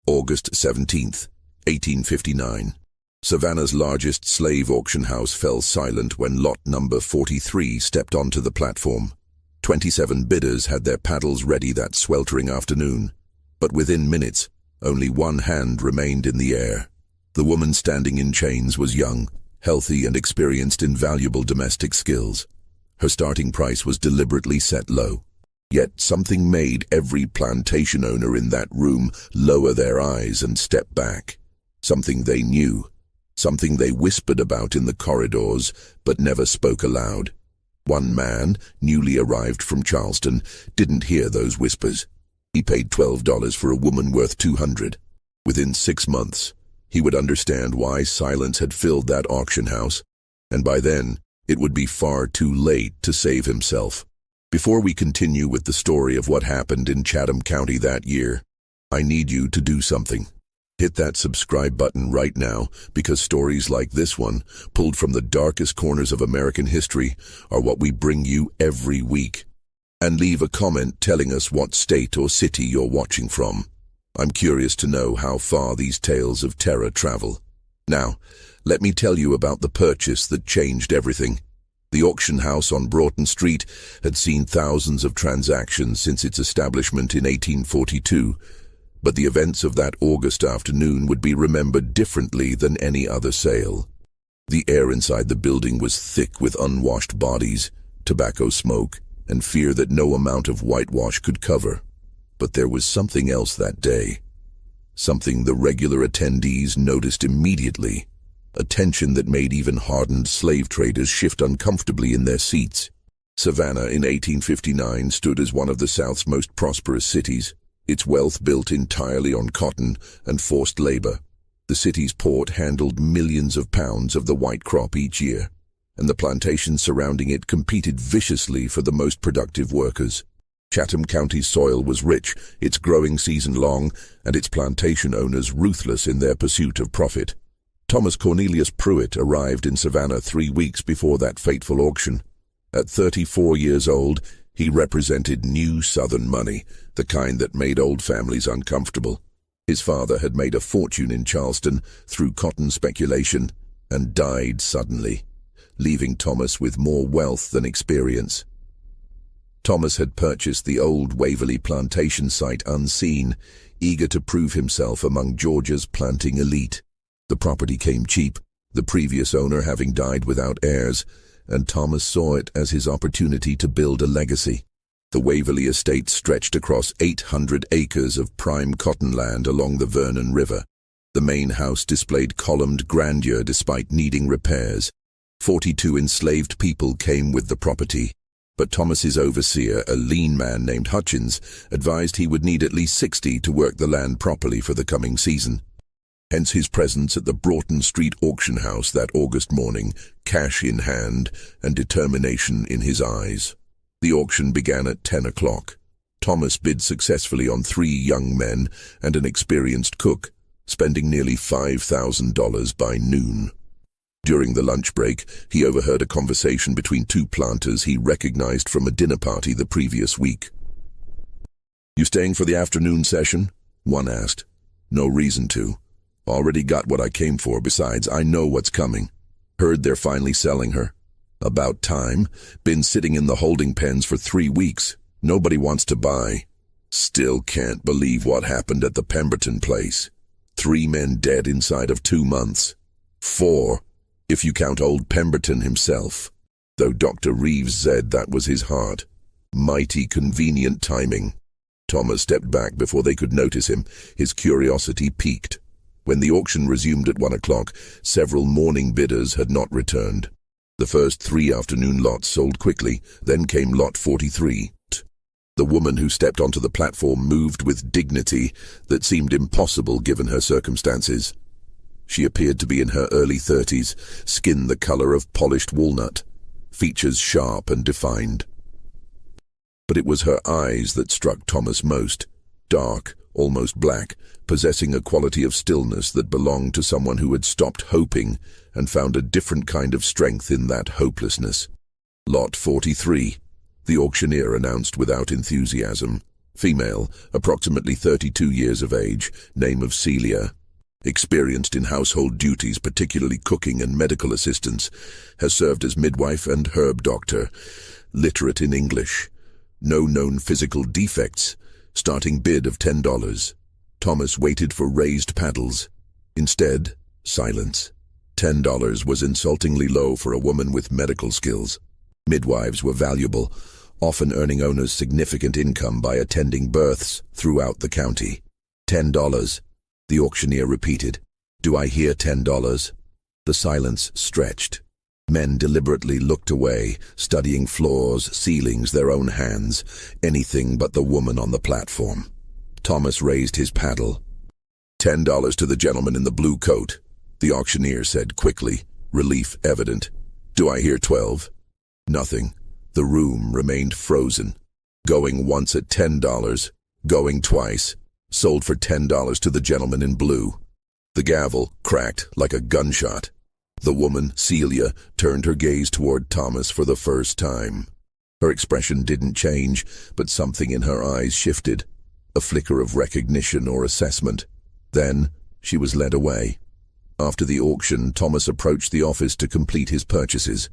August 17th, 1859. Savannah's largest slave auction house fell silent when lot number 43 stepped onto the platform. 27 bidders had their paddles ready that sweltering afternoon, but within minutes, only one hand remained in the air. The woman standing in chains was young, healthy, and experienced in valuable domestic skills. Her starting price was deliberately set low. Yet something made every plantation owner in that room lower their eyes and step back. Something they knew, something they whispered about in the corridors but never spoke aloud. One man, newly arrived from Charleston, didn't hear those whispers. He paid $12 for a woman worth $200. Within 6 months, he would understand why silence had filled that auction house, and by then, it would be far too late to save himself. Before we continue with the story of what happened in Chatham County that year, I need you to do something. Hit that subscribe button right now, because stories like this one, pulled from the darkest corners of American history, are what we bring you every week. And leave a comment telling us what state or city you're watching from. I'm curious to know how far these tales of terror travel. Now, let me tell you about the purchase that changed everything. The auction house on Broughton Street had seen thousands of transactions since its establishment in 1842, but the events of that August afternoon would be remembered differently than any other sale. The air inside the building was thick with unwashed bodies, tobacco smoke, and fear that no amount of whitewash could cover. But there was something else that day. Something the regular attendees noticed immediately. A tension that made even hardened slave traders shift uncomfortably in their seats. Savannah in 1859 stood as one of the South's most prosperous cities, its wealth built entirely on cotton and forced labor. The city's port handled millions of pounds of the white crop each year, and the plantations surrounding it competed viciously for the most productive workers. Chatham County's soil was rich, its growing season long, and its plantation owners ruthless in their pursuit of profit. Thomas Cornelius Pruitt arrived in Savannah 3 weeks before that fateful auction. At 34 years old, he represented new Southern money, the kind that made old families uncomfortable. His father had made a fortune in Charleston through cotton speculation and died suddenly, leaving Thomas with more wealth than experience. Thomas had purchased the old Waverly plantation site unseen, eager to prove himself among Georgia's planting elite. The property came cheap, the previous owner having died without heirs, and Thomas saw it as his opportunity to build a legacy. The Waverly estate stretched across 800 acres of prime cotton land along the Vernon River. The main house displayed columned grandeur despite needing repairs. 42 enslaved people came with the property, but Thomas's overseer, a lean man named Hutchins, advised he would need at least 60 to work the land properly for the coming season. Hence his presence at the Broughton Street auction house that August morning, cash in hand and determination in his eyes. The auction began at 10 o'clock. Thomas bid successfully on 3 young men and an experienced cook, spending nearly $5,000 by noon. During the lunch break, he overheard a conversation between 2 planters he recognized from a dinner party the previous week. "You staying for the afternoon session?" one asked. "No reason to. Already got what I came for. Besides, I know what's coming. Heard they're finally selling her. About time. Been sitting in the holding pens for 3 weeks. Nobody wants to buy. Still can't believe what happened at the Pemberton place. 3 men dead inside of 2 months. 4, if you count old Pemberton himself. Though Dr. Reeves said that was his heart. Mighty convenient timing." Thomas stepped back before they could notice him. His curiosity piqued. When the auction resumed at 1 o'clock, several morning bidders had not returned. The first 3 afternoon lots sold quickly, then came lot 43. The woman who stepped onto the platform moved with dignity that seemed impossible given her circumstances. She appeared to be in her early 30s, skin the color of polished walnut, features sharp and defined. But it was her eyes that struck Thomas most, dark, almost black, possessing a quality of stillness that belonged to someone who had stopped hoping and found a different kind of strength in that hopelessness. Lot 43, the auctioneer announced without enthusiasm. Female, approximately 32 years of age, name of Celia. Experienced in household duties, particularly cooking and medical assistance. Has served as midwife and herb doctor. Literate in English. No known physical defects. Starting bid of $10. Thomas waited for raised paddles. Instead, silence. $10 was insultingly low for a woman with medical skills. Midwives were valuable, often earning owners significant income by attending births throughout the county. $10. The auctioneer repeated. Do I hear $10? The silence stretched. Men deliberately looked away, studying floors, ceilings, their own hands, anything but the woman on the platform. Thomas raised his paddle. $10 to the gentleman in the blue coat, the auctioneer said quickly, relief evident. Do I hear 12? Nothing. The room remained frozen. Going once at $10, going twice. Sold for $10 to the gentleman in blue. The gavel cracked like a gunshot. The woman, Celia, turned her gaze toward Thomas for the first time. Her expression didn't change, but something in her eyes shifted. A flicker of recognition or assessment. Then, she was led away. After the auction, Thomas approached the office to complete his purchases.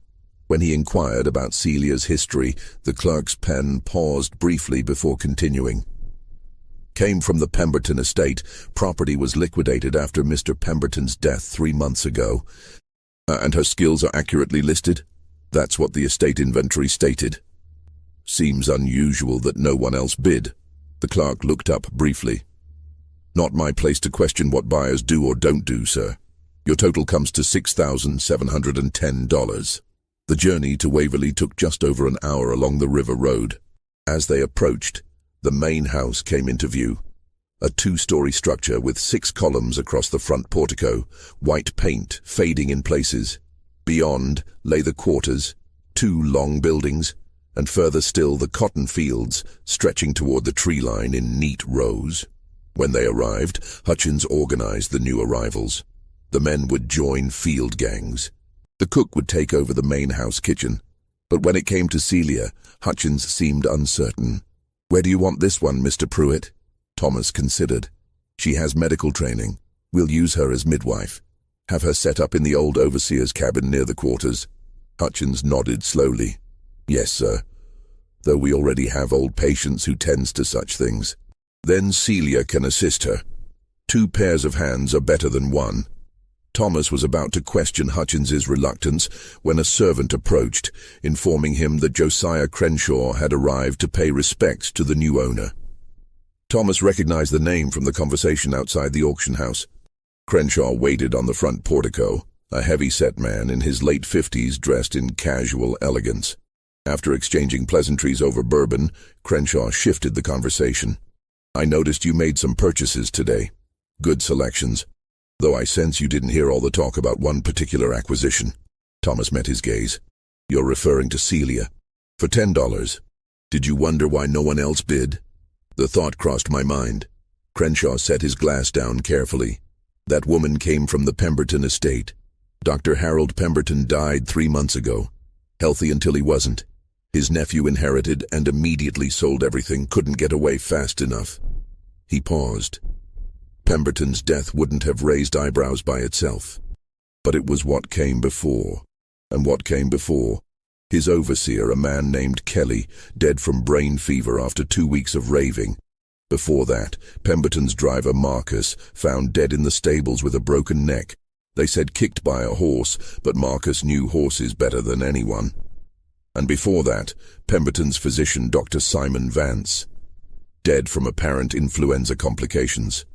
When he inquired about Celia's history, the clerk's pen paused briefly before continuing. Came from the Pemberton estate. Property was liquidated after Mr. Pemberton's death 3 months ago. And her skills are accurately listed? That's what the estate inventory stated. Seems unusual that no one else bid. The clerk looked up briefly. Not my place to question what buyers do or don't do, sir. Your total comes to $6,710. The journey to Waverley took just over an hour along the river road. As they approached, the main house came into view. A 2-story structure with 6 columns across the front portico, white paint fading in places. Beyond lay the quarters, 2 long buildings, and further still the cotton fields stretching toward the tree line in neat rows. When they arrived, Hutchins organized the new arrivals. The men would join field gangs. The cook would take over the main house kitchen. But when it came to Celia, Hutchins seemed uncertain. Where do you want this one, Mr. Pruitt? Thomas considered. She has medical training. We'll use her as midwife. Have her set up in the old overseer's cabin near the quarters. Hutchins nodded slowly. Yes, sir. Though we already have old patients who tends to such things. Then Celia can assist her. 2 pairs of hands are better than 1. Thomas was about to question Hutchins's reluctance when a servant approached, informing him that Josiah Crenshaw had arrived to pay respects to the new owner. Thomas recognized the name from the conversation outside the auction house. Crenshaw waited on the front portico, a heavy-set man in his late 50s dressed in casual elegance. After exchanging pleasantries over bourbon, Crenshaw shifted the conversation. I noticed you made some purchases today. Good selections. Though I sense you didn't hear all the talk about one particular acquisition. Thomas met his gaze. You're referring to Celia. For $10. Did you wonder why no one else bid? The thought crossed my mind. Crenshaw set his glass down carefully. That woman came from the Pemberton estate. Dr. Harold Pemberton died 3 months ago. Healthy until he wasn't. His nephew inherited and immediately sold everything, couldn't get away fast enough. He paused. Pemberton's death wouldn't have raised eyebrows by itself. But it was what came before. And what came before? His overseer, a man named Kelly, dead from brain fever after 2 weeks of raving. Before that, Pemberton's driver Marcus, found dead in the stables with a broken neck. They said kicked by a horse, but Marcus knew horses better than anyone. And before that, Pemberton's physician, Dr. Simon Vance, dead from apparent influenza complications.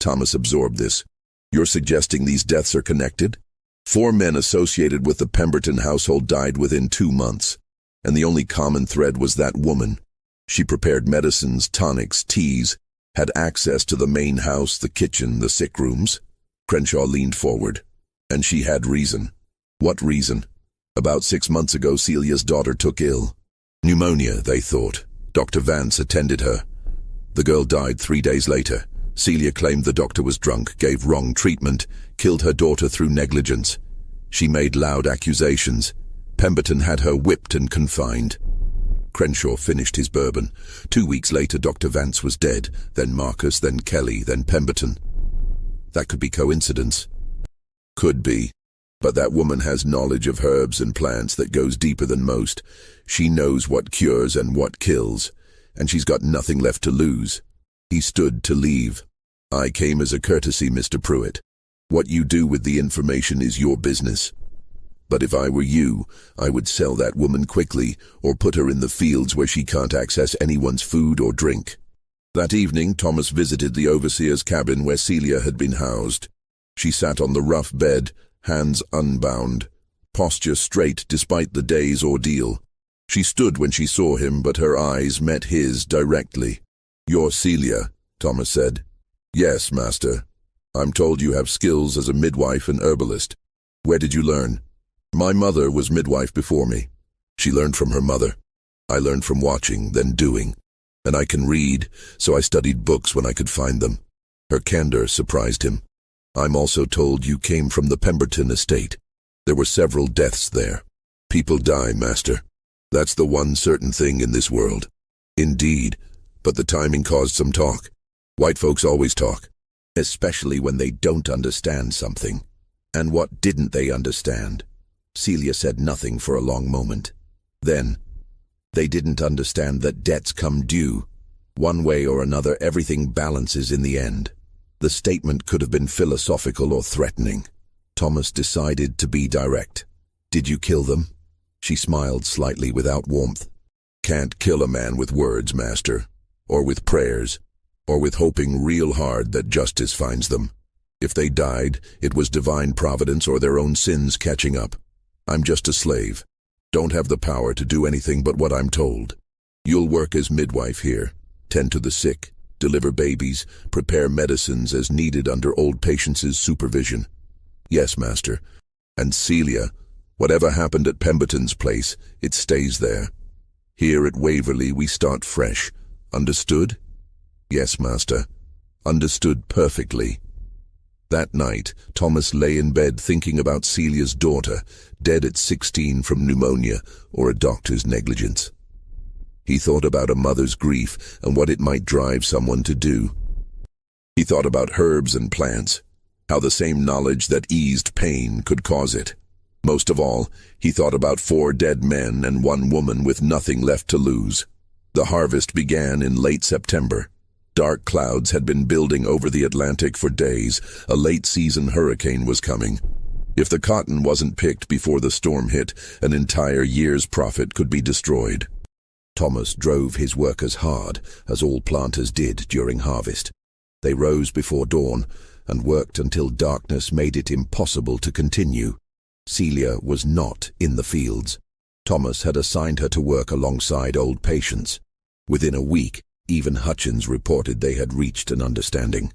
Thomas absorbed this. You're suggesting these deaths are connected? 4 men associated with the Pemberton household died within 2 months, and the only common thread was that woman. She prepared medicines, tonics, teas, had access to the main house, the kitchen, the sick rooms. Crenshaw leaned forward. And she had reason. What reason? About 6 months ago, Celia's daughter took ill. Pneumonia, they thought. Dr. Vance attended her. The girl died 3 days later. Celia claimed the doctor was drunk, gave wrong treatment, killed her daughter through negligence. She made loud accusations. Pemberton had her whipped and confined. Crenshaw finished his bourbon. 2 weeks later, Dr. Vance was dead, then Marcus, then Kelly, then Pemberton. That could be coincidence. Could be. But that woman has knowledge of herbs and plants that goes deeper than most. She knows what cures and what kills, and she's got nothing left to lose. He stood to leave. I came as a courtesy, Mr. Pruitt. What you do with the information is your business. But if I were you, I would sell that woman quickly, or put her in the fields where she can't access anyone's food or drink. That evening, Thomas visited the overseer's cabin where Celia had been housed. She sat on the rough bed, hands unbound, posture straight despite the day's ordeal. She stood when she saw him, but her eyes met his directly. "You're Celia," Thomas said. "Yes, master. I'm told you have skills as a midwife and herbalist. Where did you learn?" "My mother was midwife before me. She learned from her mother. I learned from watching, then doing. And I can read, so I studied books when I could find them." Her candor surprised him. "I'm also told you came from the Pemberton estate. There were several deaths there. People die, master. That's the one certain thing in this world." "Indeed, but the timing caused some talk. White folks always talk, especially when they don't understand something." "And what didn't they understand?" Celia said nothing for a long moment. Then, "They didn't understand that debts come due. One way or another, everything balances in the end." The statement could have been philosophical or threatening. Thomas decided to be direct. "Did you kill them?" She smiled slightly without warmth. "Can't kill a man with words, master, or with prayers, or with hoping real hard that justice finds them. If they died, it was divine providence or their own sins catching up. I'm just a slave. Don't have the power to do anything but what I'm told. You'll work as midwife here, tend to the sick, deliver babies, prepare medicines as needed under old patients' supervision." "Yes, master. And Celia, whatever happened at Pemberton's place, it stays there. Here at Waverley we start fresh. Understood?" "Yes, master. Understood perfectly." That night, Thomas lay in bed thinking about Celia's daughter, dead at 16 from pneumonia or a doctor's negligence. He thought about a mother's grief and what it might drive someone to do. He thought about herbs and plants, how the same knowledge that eased pain could cause it. Most of all, he thought about 4 dead men and 1 woman with nothing left to lose. The harvest began in late September. Dark clouds had been building over the Atlantic for days. A late-season hurricane was coming. If the cotton wasn't picked before the storm hit, an entire year's profit could be destroyed. Thomas drove his workers hard, as all planters did during harvest. They rose before dawn and worked until darkness made it impossible to continue. Celia was not in the fields. Thomas had assigned her to work alongside old patients. Within a week, even Hutchins reported they had reached an understanding.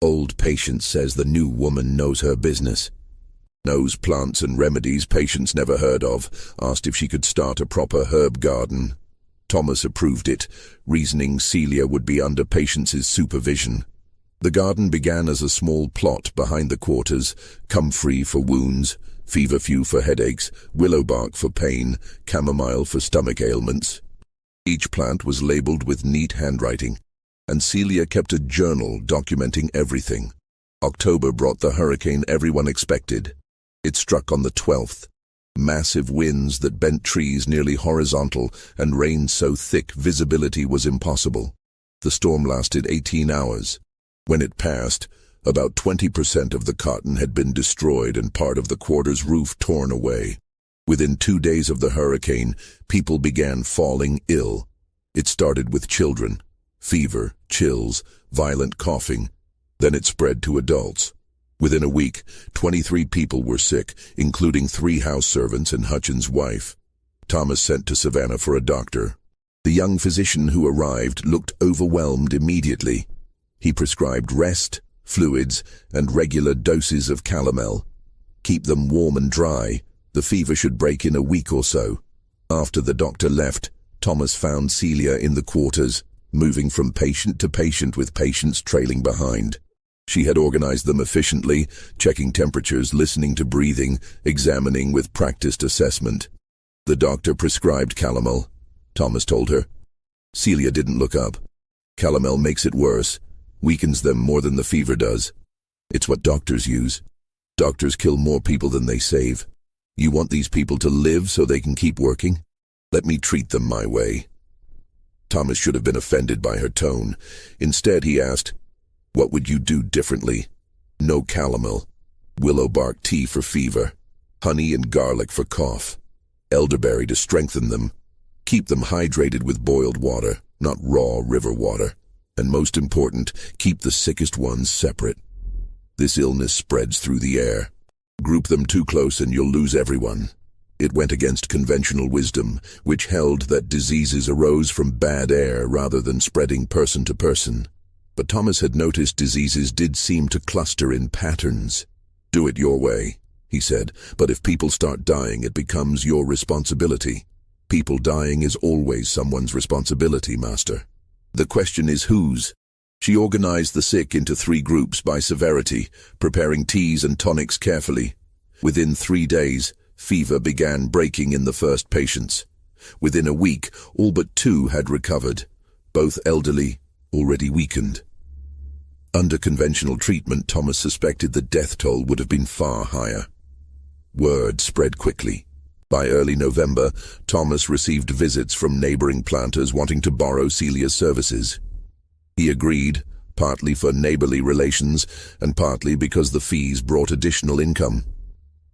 Old Patience says the new woman knows her business. Knows plants and remedies Patience never heard of, asked if she could start a proper herb garden. Thomas approved it, reasoning Celia would be under Patience's supervision. The garden began as a small plot behind the quarters, comfrey for wounds, feverfew for headaches, willow bark for pain, chamomile for stomach ailments. Each plant was labeled with neat handwriting, and Celia kept a journal documenting everything. October brought the hurricane everyone expected. It struck on the 12th. Massive winds that bent trees nearly horizontal and rain so thick visibility was impossible. The storm lasted 18 hours. When it passed, about 20% of the cotton had been destroyed and part of the quarter's roof torn away. Within 2 days of the hurricane, people began falling ill. It started with children. Fever, chills, violent coughing. Then it spread to adults. Within a week, 23 people were sick, including 3 house servants and Hutchins' wife. Thomas sent to Savannah for a doctor. The young physician who arrived looked overwhelmed immediately. He prescribed rest, fluids, and regular doses of calomel. Keep them warm and dry. The fever should break in a week or so. After the doctor left, Thomas found Celia in the quarters, moving from patient to patient with patients trailing behind. She had organized them efficiently, checking temperatures, listening to breathing, examining with practiced assessment. The doctor prescribed calomel. Thomas told her. Celia didn't look up. Calomel makes it worse, weakens them more than the fever does. It's what doctors use. Doctors kill more people than they save. You want these people to live so they can keep working? Let me treat them my way. Thomas should have been offended by her tone. Instead, he asked, "What would you do differently?" "No calomel. Willow bark tea for fever. Honey and garlic for cough. Elderberry to strengthen them. Keep them hydrated with boiled water, not raw river water. And most important, keep the sickest ones separate. This illness spreads through the air. Group them too close and you'll lose everyone." It went against conventional wisdom, which held that diseases arose from bad air rather than spreading person to person. But Thomas had noticed diseases did seem to cluster in patterns. "Do it your way," he said, "but if people start dying, it becomes your responsibility. People dying is always someone's responsibility, Master. The question is whose?" She organized the sick into 3 groups by severity, preparing teas and tonics carefully. Within 3 days, fever began breaking in the first patients. Within a week, all but 2 had recovered, both elderly, already weakened. Under conventional treatment, Thomas suspected the death toll would have been far higher. Word spread quickly. By early November, Thomas received visits from neighboring planters wanting to borrow Celia's services. He agreed, partly for neighborly relations and partly because the fees brought additional income.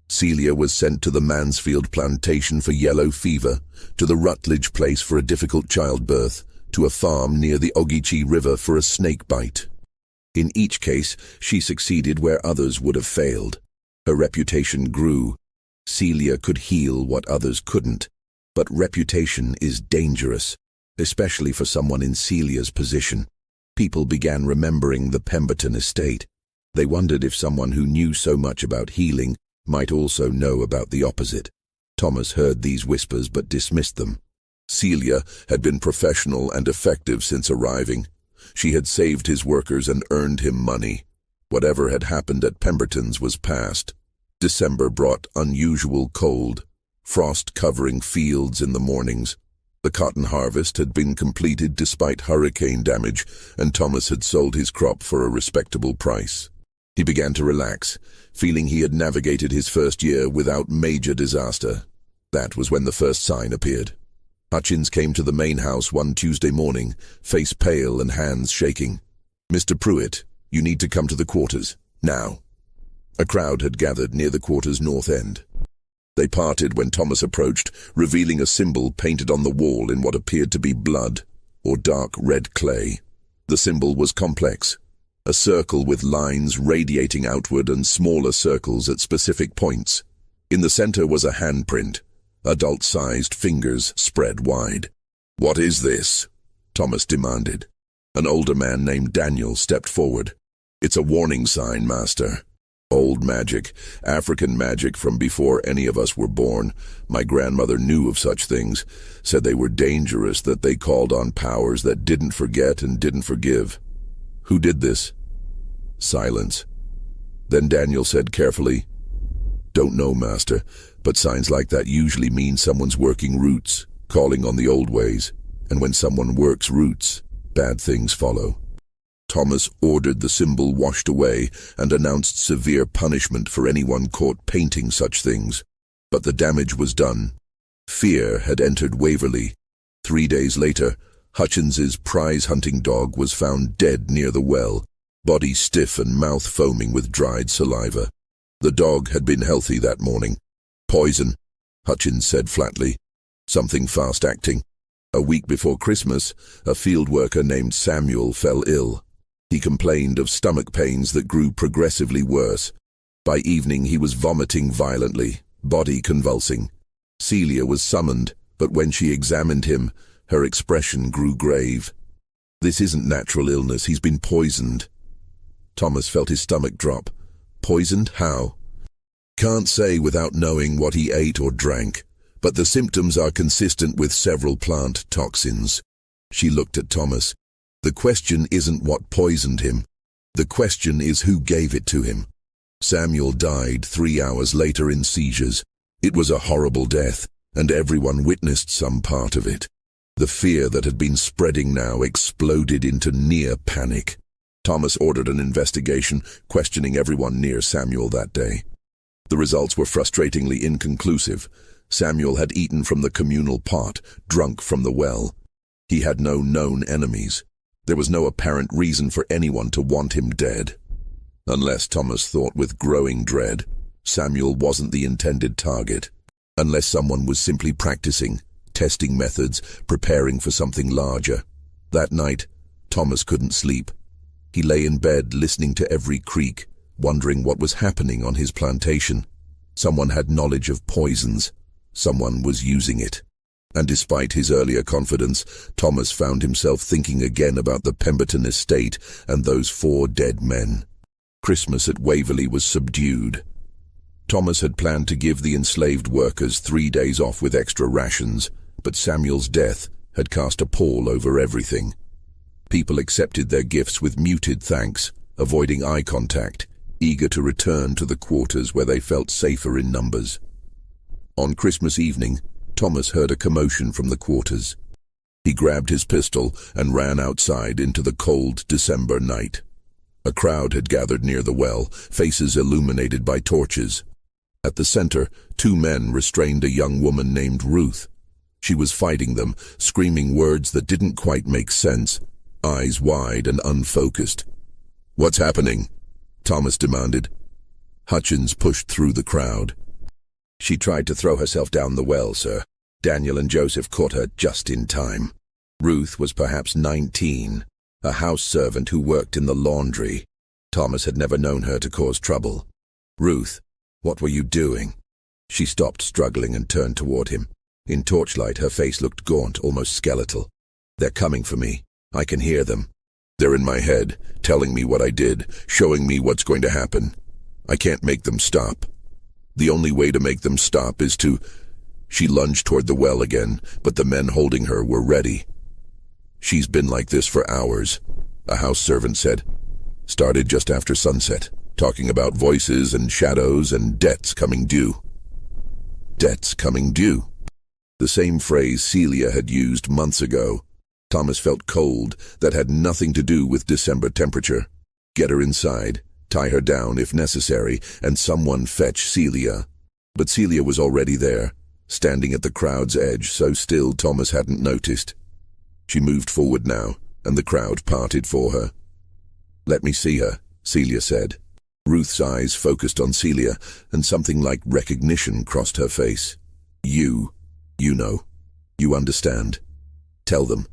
Celia was sent to the Mansfield Plantation for yellow fever, to the Rutledge place for a difficult childbirth, to a farm near the Ogeechee River for a snake bite. In each case, she succeeded where others would have failed. Her reputation grew. Celia could heal what others couldn't, but reputation is dangerous, especially for someone in Celia's position. People began remembering the Pemberton estate. They wondered if someone who knew so much about healing might also know about the opposite. Thomas heard these whispers but dismissed them. Celia had been professional and effective since arriving. She had saved his workers and earned him money. Whatever had happened at Pemberton's was past. December brought unusual cold, frost covering fields in the mornings. The cotton harvest had been completed despite hurricane damage, and Thomas had sold his crop for a respectable price. He began to relax, feeling he had navigated his first year without major disaster. That was when the first sign appeared. Hutchins came to the main house one Tuesday morning, face pale and hands shaking. "Mr. Pruitt, you need to come to the quarters, now." A crowd had gathered near the quarters' north end. They parted when Thomas approached, revealing a symbol painted on the wall in what appeared to be blood, or dark red clay. The symbol was complex. A circle with lines radiating outward and smaller circles at specific points. In the center was a handprint, adult-sized fingers spread wide. "What is this?" Thomas demanded. An older man named Daniel stepped forward. "It's a warning sign, Master. Old magic, African magic from before any of us were born. My grandmother knew of such things, said they were dangerous, that they called on powers that didn't forget and didn't forgive." "Who did this?" Silence. Then Daniel said carefully, "Don't know, Master, but signs like that usually mean someone's working roots, calling on the old ways, and when someone works roots, bad things follow." Thomas ordered the symbol washed away and announced severe punishment for anyone caught painting such things. But the damage was done. Fear had entered Waverley. 3 days later, Hutchins's prize-hunting dog was found dead near the well, body stiff and mouth foaming with dried saliva. The dog had been healthy that morning. "Poison," Hutchins said flatly. "Something fast-acting." A week before Christmas, a field worker named Samuel fell ill. He complained of stomach pains that grew progressively worse. By evening he was vomiting violently, body convulsing. Celia was summoned, but when she examined him, her expression grew grave. "This isn't natural illness, he's been poisoned." Thomas felt his stomach drop. "Poisoned? How?" "Can't say without knowing what he ate or drank, but the symptoms are consistent with several plant toxins." She looked at Thomas. "The question isn't what poisoned him. The question is who gave it to him." Samuel died 3 hours later in seizures. It was a horrible death, and everyone witnessed some part of it. The fear that had been spreading now exploded into near panic. Thomas ordered an investigation, questioning everyone near Samuel that day. The results were frustratingly inconclusive. Samuel had eaten from the communal pot, drunk from the well. He had no known enemies. There was no apparent reason for anyone to want him dead. Unless, Thomas thought with growing dread, Samuel wasn't the intended target. Unless someone was simply practicing, testing methods, preparing for something larger. That night, Thomas couldn't sleep. He lay in bed listening to every creak, wondering what was happening on his plantation. Someone had knowledge of poisons. Someone was using it. And despite his earlier confidence, Thomas found himself thinking again about the Pemberton estate and those 4 dead men. Christmas at Waverley was subdued. Thomas had planned to give the enslaved workers 3 days off with extra rations, but Samuel's death had cast a pall over everything. People accepted their gifts with muted thanks, avoiding eye contact, eager to return to the quarters where they felt safer in numbers. On Christmas evening, Thomas heard a commotion from the quarters. He grabbed his pistol and ran outside into the cold December night. A crowd had gathered near the well, faces illuminated by torches. At the center, 2 men restrained a young woman named Ruth. She was fighting them, screaming words that didn't quite make sense, eyes wide and unfocused. "What's happening?" Thomas demanded. Hutchins pushed through the crowd. "She tried to throw herself down the well, sir. Daniel and Joseph caught her just in time." Ruth was perhaps 19, a house servant who worked in the laundry. Thomas had never known her to cause trouble. "Ruth, what were you doing?" She stopped struggling and turned toward him. In torchlight, her face looked gaunt, almost skeletal. "They're coming for me. I can hear them. They're in my head, telling me what I did, showing me what's going to happen. I can't make them stop. The only way to make them stop is to—" She lunged toward the well again, but the men holding her were ready. "She's been like this for hours," a house servant said. "Started just after sunset, talking about voices and shadows and debts coming due." Debts coming due. The same phrase Celia had used months ago. Thomas felt cold that had nothing to do with December temperature. Get her inside, tie her down if necessary, and someone fetch Celia. But Celia was already there, standing at the crowd's edge, so still Thomas hadn't noticed. She moved forward now, and the crowd parted for her. "Let me see her," Celia said. Ruth's eyes focused on Celia, and something like recognition crossed her face. You know. You understand. Tell them.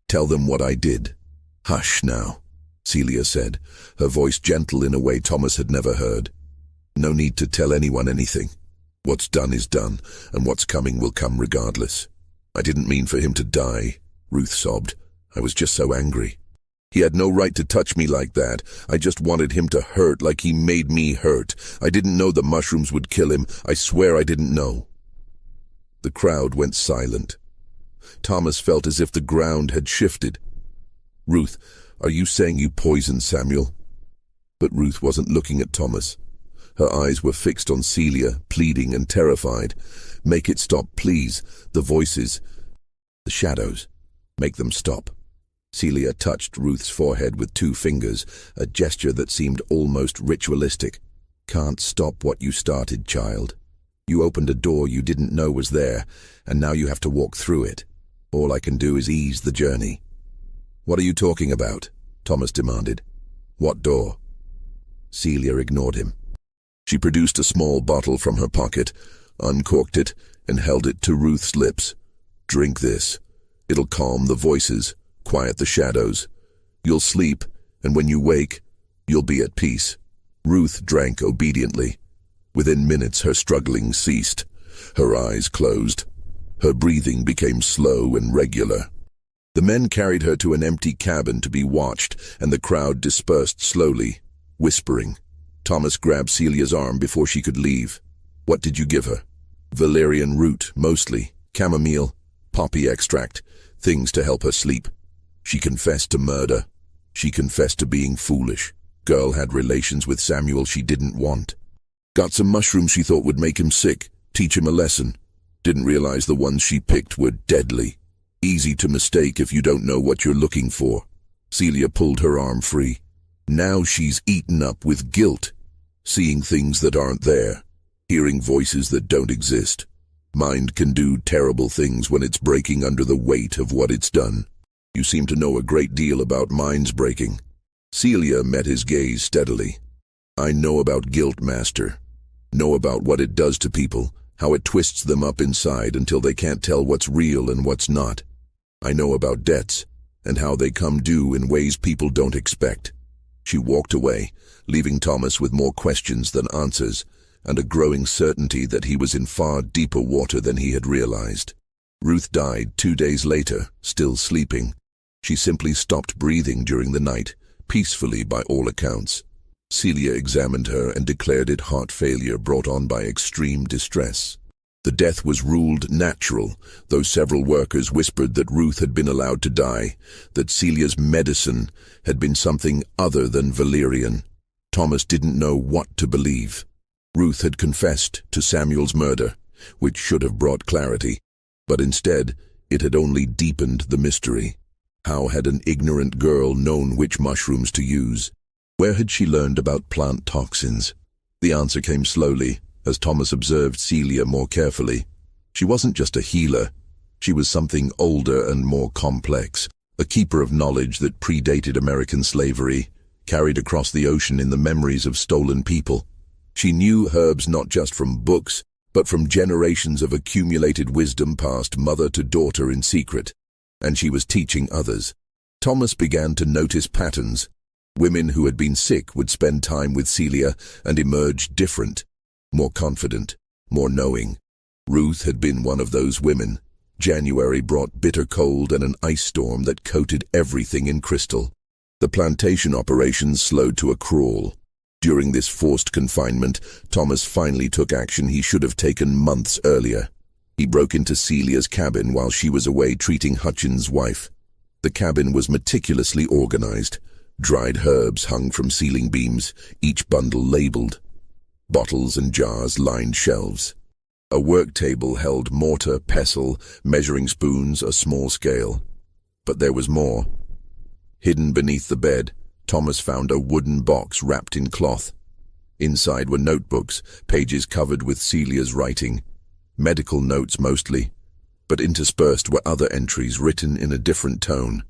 Tell them what I did." "Hush now," Celia said, her voice gentle in a way Thomas had never heard. "No need to tell anyone anything. What's done is done, and what's coming will come regardless. I didn't mean for him to die," Ruth sobbed. "I was just so angry. He had no right to touch me like that. I just wanted him to hurt like he made me hurt. I didn't know the mushrooms would kill him. I swear I didn't know." The crowd went silent. Thomas felt as if the ground had shifted. "Ruth, are you saying you poisoned Samuel?" But Ruth wasn't looking at Thomas. Her eyes were fixed on Celia, pleading and terrified. "Make it stop, please. The voices, the shadows. Make them stop." Celia touched Ruth's forehead with 2 fingers, a gesture that seemed almost ritualistic. "Can't stop what you started, child. You opened a door you didn't know was there, and now you have to walk through it. All I can do is ease the journey." "What are you talking about?" Thomas demanded. "What door?" Celia ignored him. She produced a small bottle from her pocket, uncorked it, and held it to Ruth's lips. "Drink this. It'll calm the voices, quiet the shadows. You'll sleep, and when you wake, you'll be at peace." Ruth drank obediently. Within minutes her struggling ceased. Her eyes closed. Her breathing became slow and regular. The men carried her to an empty cabin to be watched, and the crowd dispersed slowly, whispering. Thomas grabbed Celia's arm before she could leave. "What did you give her?" "Valerian root, mostly. Chamomile, poppy extract, things to help her sleep. She confessed to murder. She confessed to being foolish. Girl had relations with Samuel she didn't want. Got some mushrooms she thought would make him sick, teach him a lesson. Didn't realize the ones she picked were deadly. Easy to mistake if you don't know what you're looking for. Celia pulled her arm free. Now she's eaten up with guilt, seeing things that aren't there, hearing voices that don't exist. Mind can do terrible things when it's breaking under the weight of what it's done. You seem to know a great deal about minds breaking. Celia met his gaze steadily. I know about guilt, Master. Know about what it does to people, how it twists them up inside until they can't tell what's real and what's not. I know about debts, and how they come due in ways people don't expect. She walked away, leaving Thomas with more questions than answers, and a growing certainty that he was in far deeper water than he had realized. Ruth died 2 days later, still sleeping. She simply stopped breathing during the night, peacefully by all accounts. Celia examined her and declared it heart failure brought on by extreme distress. The death was ruled natural, though several workers whispered that Ruth had been allowed to die, that Celia's medicine had been something other than valerian. Thomas didn't know what to believe. Ruth had confessed to Samuel's murder, which should have brought clarity, but instead it had only deepened the mystery. How had an ignorant girl known which mushrooms to use? Where had she learned about plant toxins? The answer came slowly, as Thomas observed Celia more carefully. She wasn't just a healer. She was something older and more complex, a keeper of knowledge that predated American slavery, carried across the ocean in the memories of stolen people. She knew herbs not just from books, but from generations of accumulated wisdom passed mother to daughter in secret. And she was teaching others. Thomas began to notice patterns. Women who had been sick would spend time with Celia and emerge different, more confident, more knowing. Ruth had been one of those women. January brought bitter cold and an ice storm that coated everything in crystal. The plantation operations slowed to a crawl. During this forced confinement, Thomas finally took action he should have taken months earlier. He broke into Celia's cabin while she was away treating Hutchins' wife. The cabin was meticulously organized. Dried herbs hung from ceiling beams, each bundle labeled. Bottles and jars lined shelves. A work table held mortar, pestle, measuring spoons, a small scale. But there was more. Hidden beneath the bed, Thomas found a wooden box wrapped in cloth. Inside were notebooks, pages covered with Celia's writing. Medical notes mostly, but interspersed were other entries written in a different tone.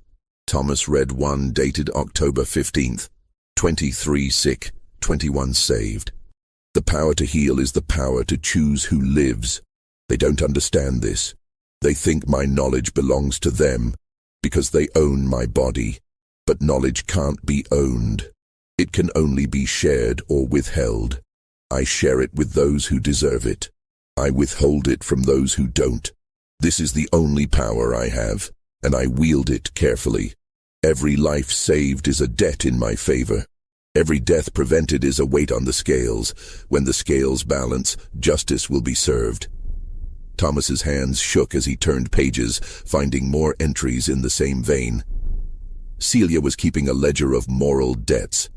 Thomas read one dated October 15th. 23 sick, 21 saved. The power to heal is the power to choose who lives. They don't understand this. They think my knowledge belongs to them because they own my body. But knowledge can't be owned. It can only be shared or withheld. I share it with those who deserve it. I withhold it from those who don't. This is the only power I have, and I wield it carefully. Every life saved is a debt in my favor. Every death prevented is a weight on the scales. When the scales balance, justice will be served. Thomas's hands shook as he turned pages, finding more entries in the same vein. Celia was keeping a ledger of moral debts.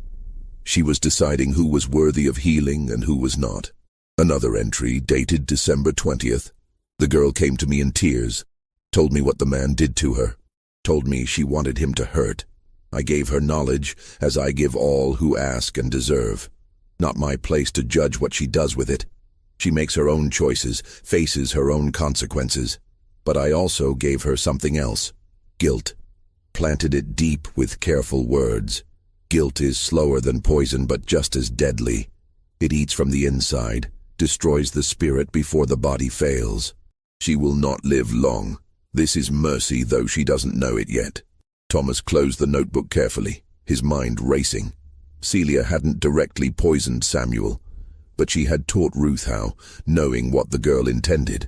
She was deciding who was worthy of healing and who was not. Another entry, dated December 20th. The girl came to me in tears, told me what the man did to her, told me she wanted him to hurt. I gave her knowledge, as I give all who ask and deserve. Not my place to judge what she does with it. She makes her own choices, faces her own consequences. But I also gave her something else, guilt. Planted it deep with careful words. Guilt is slower than poison, but just as deadly. It eats from the inside, destroys the spirit before the body fails. She will not live long. This is mercy, though she doesn't know it yet. Thomas closed the notebook carefully, his mind racing. Celia hadn't directly poisoned Samuel, but she had taught Ruth how, knowing what the girl intended.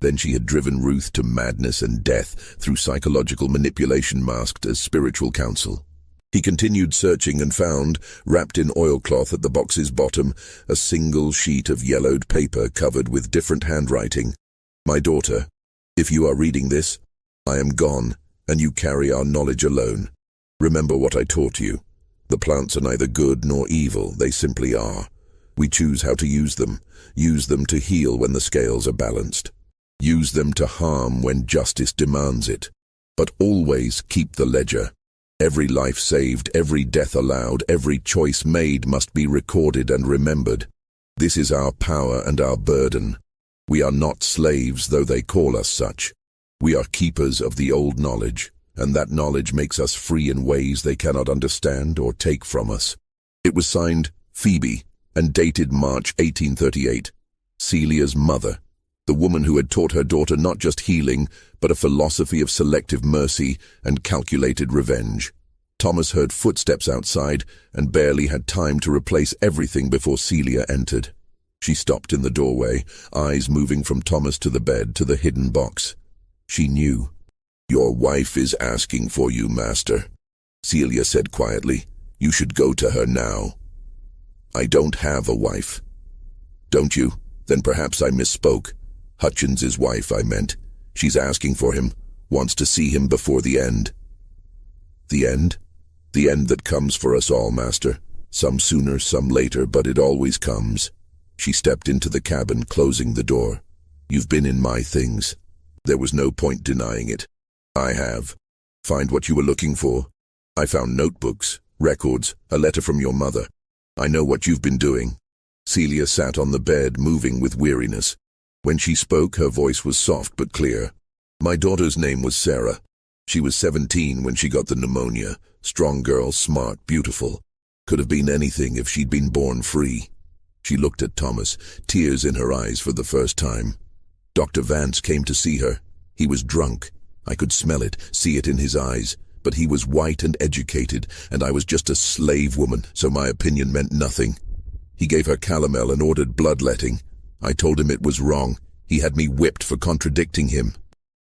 Then she had driven Ruth to madness and death through psychological manipulation masked as spiritual counsel. He continued searching and found, wrapped in oilcloth at the box's bottom, a single sheet of yellowed paper covered with different handwriting. My daughter, if you are reading this, I am gone, and you carry our knowledge alone. Remember what I taught you. The plants are neither good nor evil, they simply are. We choose how to use them to heal when the scales are balanced. Use them to harm when justice demands it. But always keep the ledger. Every life saved, every death allowed, every choice made must be recorded and remembered. This is our power and our burden. We are not slaves, though they call us such. We are keepers of the old knowledge, and that knowledge makes us free in ways they cannot understand or take from us. It was signed Phoebe and dated March 1838. Celia's mother, the woman who had taught her daughter not just healing, but a philosophy of selective mercy and calculated revenge. Thomas heard footsteps outside and barely had time to replace everything before Celia entered. She stopped in the doorway, eyes moving from Thomas to the bed to the hidden box. She knew. "Your wife is asking for you, Master," Celia said quietly. "You should go to her now." "I don't have a wife." "Don't you? Then perhaps I misspoke. Hutchins's wife, I meant. She's asking for him, wants to see him before the end." "The end?" "The end that comes for us all, Master. Some sooner, some later, but it always comes." She stepped into the cabin, closing the door. "You've been in my things. There was no point denying it. I have. Find what you were looking for. I found notebooks, records, a letter from your mother. I know what you've been doing." Celia sat on the bed, moving with weariness. When she spoke, her voice was soft but clear. "My daughter's name was Sarah. She was 17 when she got the pneumonia. Strong girl, smart, beautiful. Could have been anything if she'd been born free." She looked at Thomas, tears in her eyes for the first time. "Dr. Vance came to see her. He was drunk. I could smell it, see it in his eyes. But he was white and educated, and I was just a slave woman, so my opinion meant nothing. He gave her calomel and ordered bloodletting. I told him it was wrong. He had me whipped for contradicting him."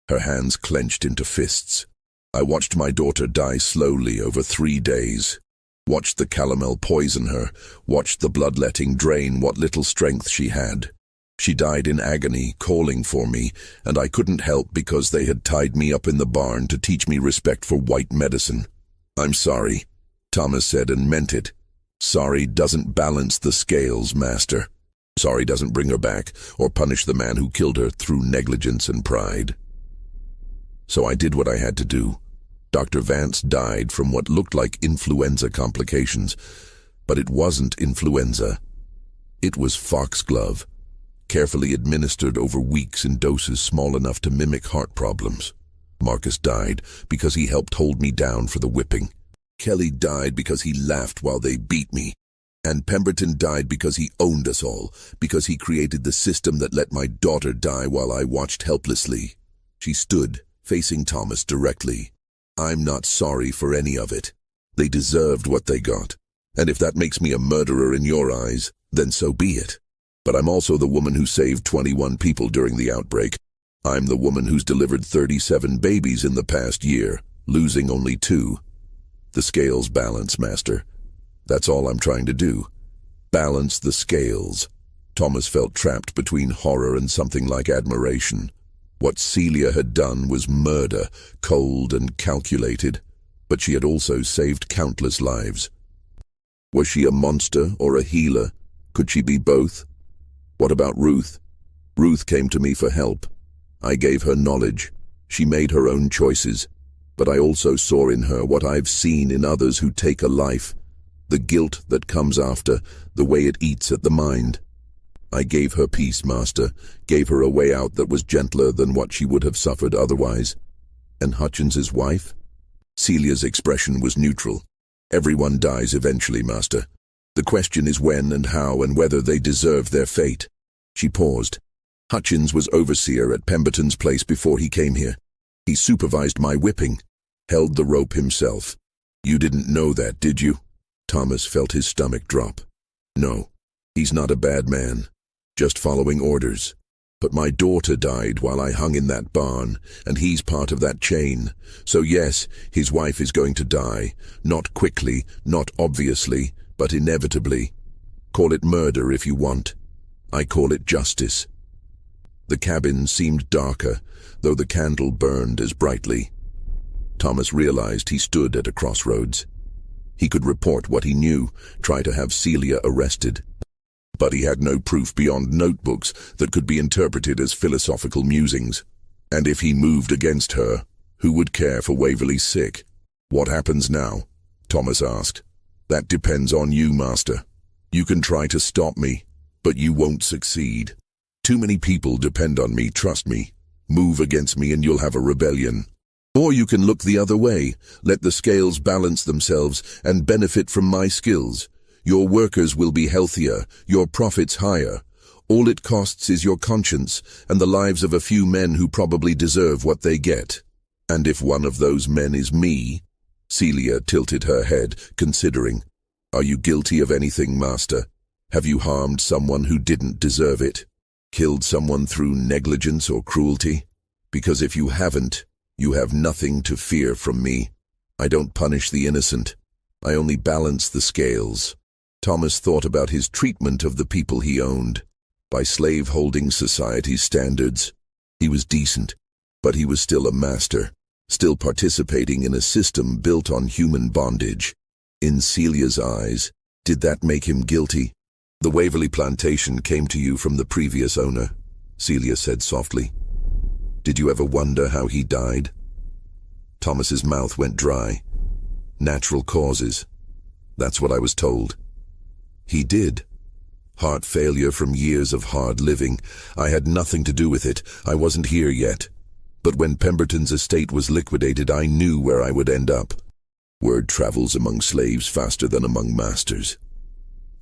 Her hands clenched into fists. "I watched my daughter die slowly over 3 days. Watched the calomel poison her, watched the bloodletting drain what little strength she had. She died in agony, calling for me, and I couldn't help because they had tied me up in the barn to teach me respect for white medicine. I'm sorry," Thomas said, and meant it. "Sorry doesn't balance the scales, Master. Sorry doesn't bring her back or punish the man who killed her through negligence and pride." So I did what I had to do. Dr. Vance died from what looked like influenza complications, but it wasn't influenza. It was foxglove, carefully administered over weeks in doses small enough to mimic heart problems. Marcus died because he helped hold me down for the whipping. Kelly died because he laughed while they beat me. And Pemberton died because he owned us all, because he created the system that let my daughter die while I watched helplessly. She stood, facing Thomas directly. "I'm not sorry for any of it. They deserved what they got. And if that makes me a murderer in your eyes, then so be it. But I'm also the woman who saved 21 people during the outbreak. I'm the woman who's delivered 37 babies in the past year, losing only 2. The scales balance, Master. That's all I'm trying to do. Balance the scales." Thomas felt trapped between horror and something like admiration. What Celia had done was murder, cold and calculated, but she had also saved countless lives. Was she a monster or a healer? Could she be both? What about Ruth? Ruth came to me for help. I gave her knowledge. She made her own choices. But I also saw in her what I've seen in others who take a life. The guilt that comes after, the way it eats at the mind. I gave her peace, Master, gave her a way out that was gentler than what she would have suffered otherwise. And Hutchins's wife? Celia's expression was neutral. Everyone dies eventually, Master. The question is when and how and whether they deserve their fate. She paused. Hutchins was overseer at Pemberton's place before he came here. He supervised my whipping, held the rope himself. You didn't know that, did you? Thomas felt his stomach drop. No, he's not a bad man, just following orders. But my daughter died while I hung in that barn, and he's part of that chain. So yes, his wife is going to die, not quickly, not obviously, but inevitably. Call it murder if you want. I call it justice. The cabin seemed darker, though the candle burned as brightly. Thomas realized he stood at a crossroads. He could report what he knew, try to have Celia arrested. But he had no proof beyond notebooks that could be interpreted as philosophical musings. And if he moved against her, Who would care for Waverley's sick? What happens now? Thomas asked. That depends on you, Master. You can try to stop me, but you won't succeed. Too many people depend on me, trust me. Move against me and you'll have a rebellion. Or you can look the other way, let the scales balance themselves and benefit from my skills. Your workers will be healthier, your profits higher. All it costs is your conscience and the lives of a few men who probably deserve what they get. And if one of those men is me? Celia tilted her head, considering. Are you guilty of anything, Master? Have you harmed someone who didn't deserve it? Killed someone through negligence or cruelty? Because if you haven't, you have nothing to fear from me. I don't punish the innocent. I only balance the scales. Thomas thought about his treatment of the people he owned. By slave-holding society's standards, he was decent, but he was still a master, still participating in a system built on human bondage. In Celia's eyes, did that make him guilty? The Waverley Plantation came to you from the previous owner, Celia said softly. Did you ever wonder how he died? Thomas's mouth went dry. Natural causes. That's what I was told. He did. Heart failure from years of hard living. I had nothing to do with it. I wasn't here yet. But when Pemberton's estate was liquidated, I knew where I would end up. Word travels among slaves faster than among masters.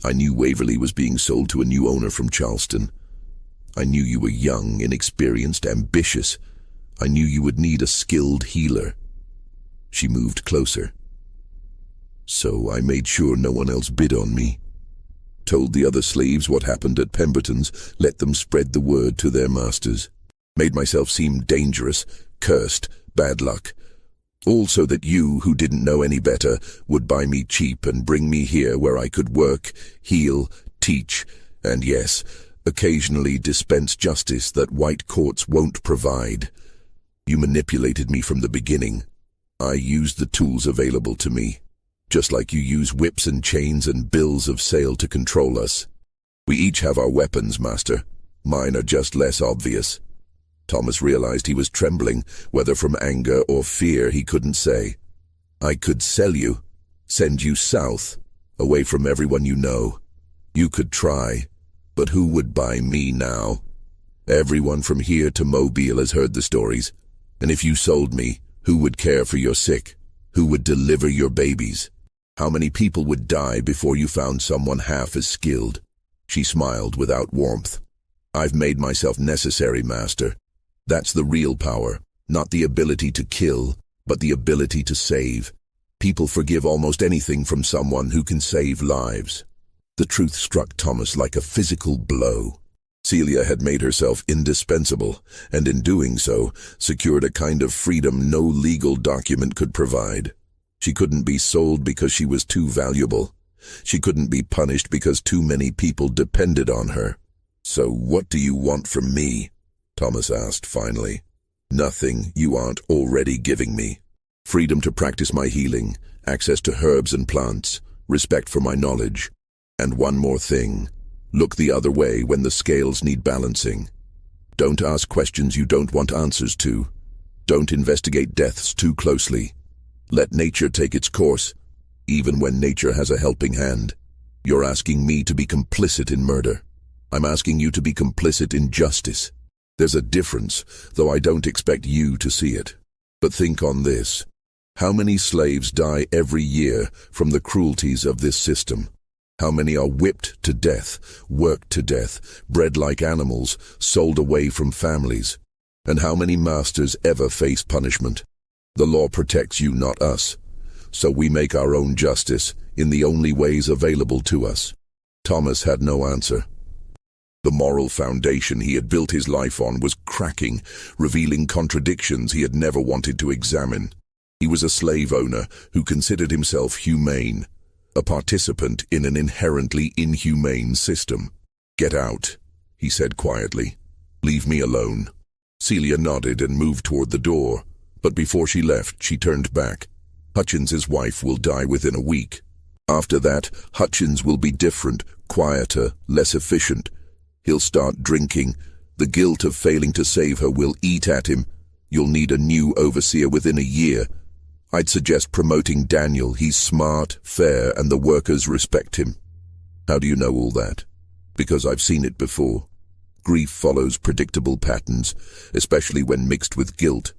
I knew Waverley was being sold to a new owner from Charleston. I knew you were young, inexperienced, ambitious. I knew you would need a skilled healer. She moved closer. So I made sure no one else bid on me. Told the other slaves what happened at Pemberton's, let them spread the word to their masters. Made myself seem dangerous, cursed, bad luck. All so that you, who didn't know any better, would buy me cheap and bring me here where I could work, heal, teach, and yes, occasionally dispense justice that white courts won't provide. You manipulated me from the beginning. I used the tools available to me. Just like you use whips and chains and bills of sale to control us. We each have our weapons, Master. Mine are just less obvious. Thomas realized he was trembling, whether from anger or fear he couldn't say. I could sell you, send you south, away from everyone you know. You could try, but who would buy me now? Everyone from here to Mobile has heard the stories, and if you sold me, who would care for your sick? Who would deliver your babies? How many people would die before you found someone half as skilled? She smiled without warmth. I've made myself necessary, Master. That's the real power, not the ability to kill, but the ability to save. People forgive almost anything from someone who can save lives. The truth struck Thomas like a physical blow. Celia had made herself indispensable, and in doing so, secured a kind of freedom no legal document could provide. She couldn't be sold because she was too valuable. She couldn't be punished because too many people depended on her. So what do you want from me? Thomas asked finally. Nothing you aren't already giving me. Freedom to practice my healing, access to herbs and plants, respect for my knowledge. And one more thing. Look the other way when the scales need balancing. Don't ask questions you don't want answers to. Don't investigate deaths too closely. Let nature take its course, even when nature has a helping hand. You're asking me to be complicit in murder. I'm asking you to be complicit in justice. There's a difference, though I don't expect you to see it. But think on this. How many slaves die every year from the cruelties of this system? How many are whipped to death, worked to death, bred like animals, sold away from families? And how many masters ever face punishment? The law protects you, not us. So we make our own justice in the only ways available to us. Thomas had no answer. The moral foundation he had built his life on was cracking, revealing contradictions he had never wanted to examine. He was a slave owner who considered himself humane, a participant in an inherently inhumane system. Get out, he said quietly. Leave me alone. Celia nodded and moved toward the door, but before she left, she turned back. Hutchins's wife will die within a week. After that, Hutchins will be different, quieter, less efficient. He'll start drinking. The guilt of failing to save her will eat at him. You'll need a new overseer within a year. I'd suggest promoting Daniel. He's smart, fair, and the workers respect him." "How do you know all that?" "Because I've seen it before. Grief follows predictable patterns, especially when mixed with guilt.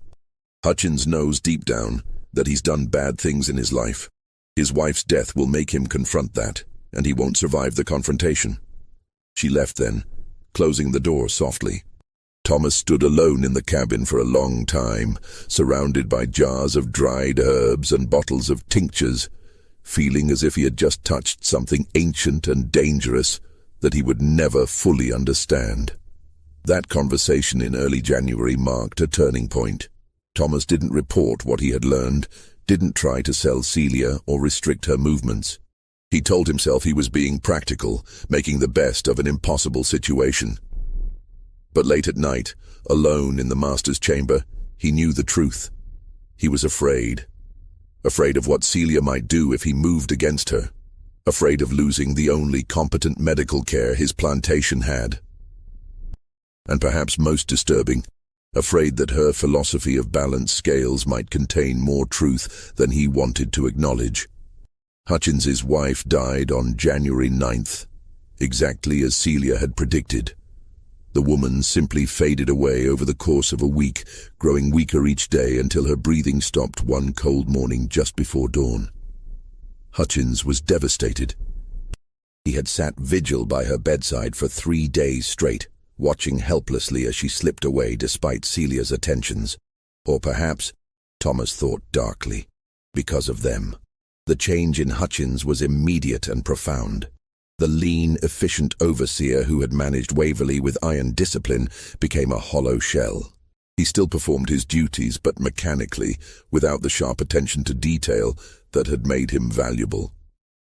Hutchins knows deep down that he's done bad things in his life. His wife's death will make him confront that, and he won't survive the confrontation." She left then, closing the door softly. Thomas stood alone in the cabin for a long time, surrounded by jars of dried herbs and bottles of tinctures, feeling as if he had just touched something ancient and dangerous that he would never fully understand. That conversation in early January marked a turning point. Thomas didn't report what he had learned, didn't try to sell Celia or restrict her movements. He told himself he was being practical, making the best of an impossible situation. But late at night, alone in the master's chamber, he knew the truth. He was afraid. Afraid of what Celia might do if he moved against her. Afraid of losing the only competent medical care his plantation had. And perhaps most disturbing, afraid that her philosophy of balanced scales might contain more truth than he wanted to acknowledge. Hutchins's wife died on January 9th, exactly as Celia had predicted. The woman simply faded away over the course of a week, growing weaker each day until her breathing stopped one cold morning just before dawn. Hutchins was devastated. He had sat vigil by her bedside for 3 days straight, watching helplessly as she slipped away despite Celia's attentions. Or perhaps, Thomas thought darkly, because of them. The change in Hutchins was immediate and profound. The lean, efficient overseer who had managed Waverley with iron discipline became a hollow shell. He still performed his duties, but mechanically, without the sharp attention to detail that had made him valuable.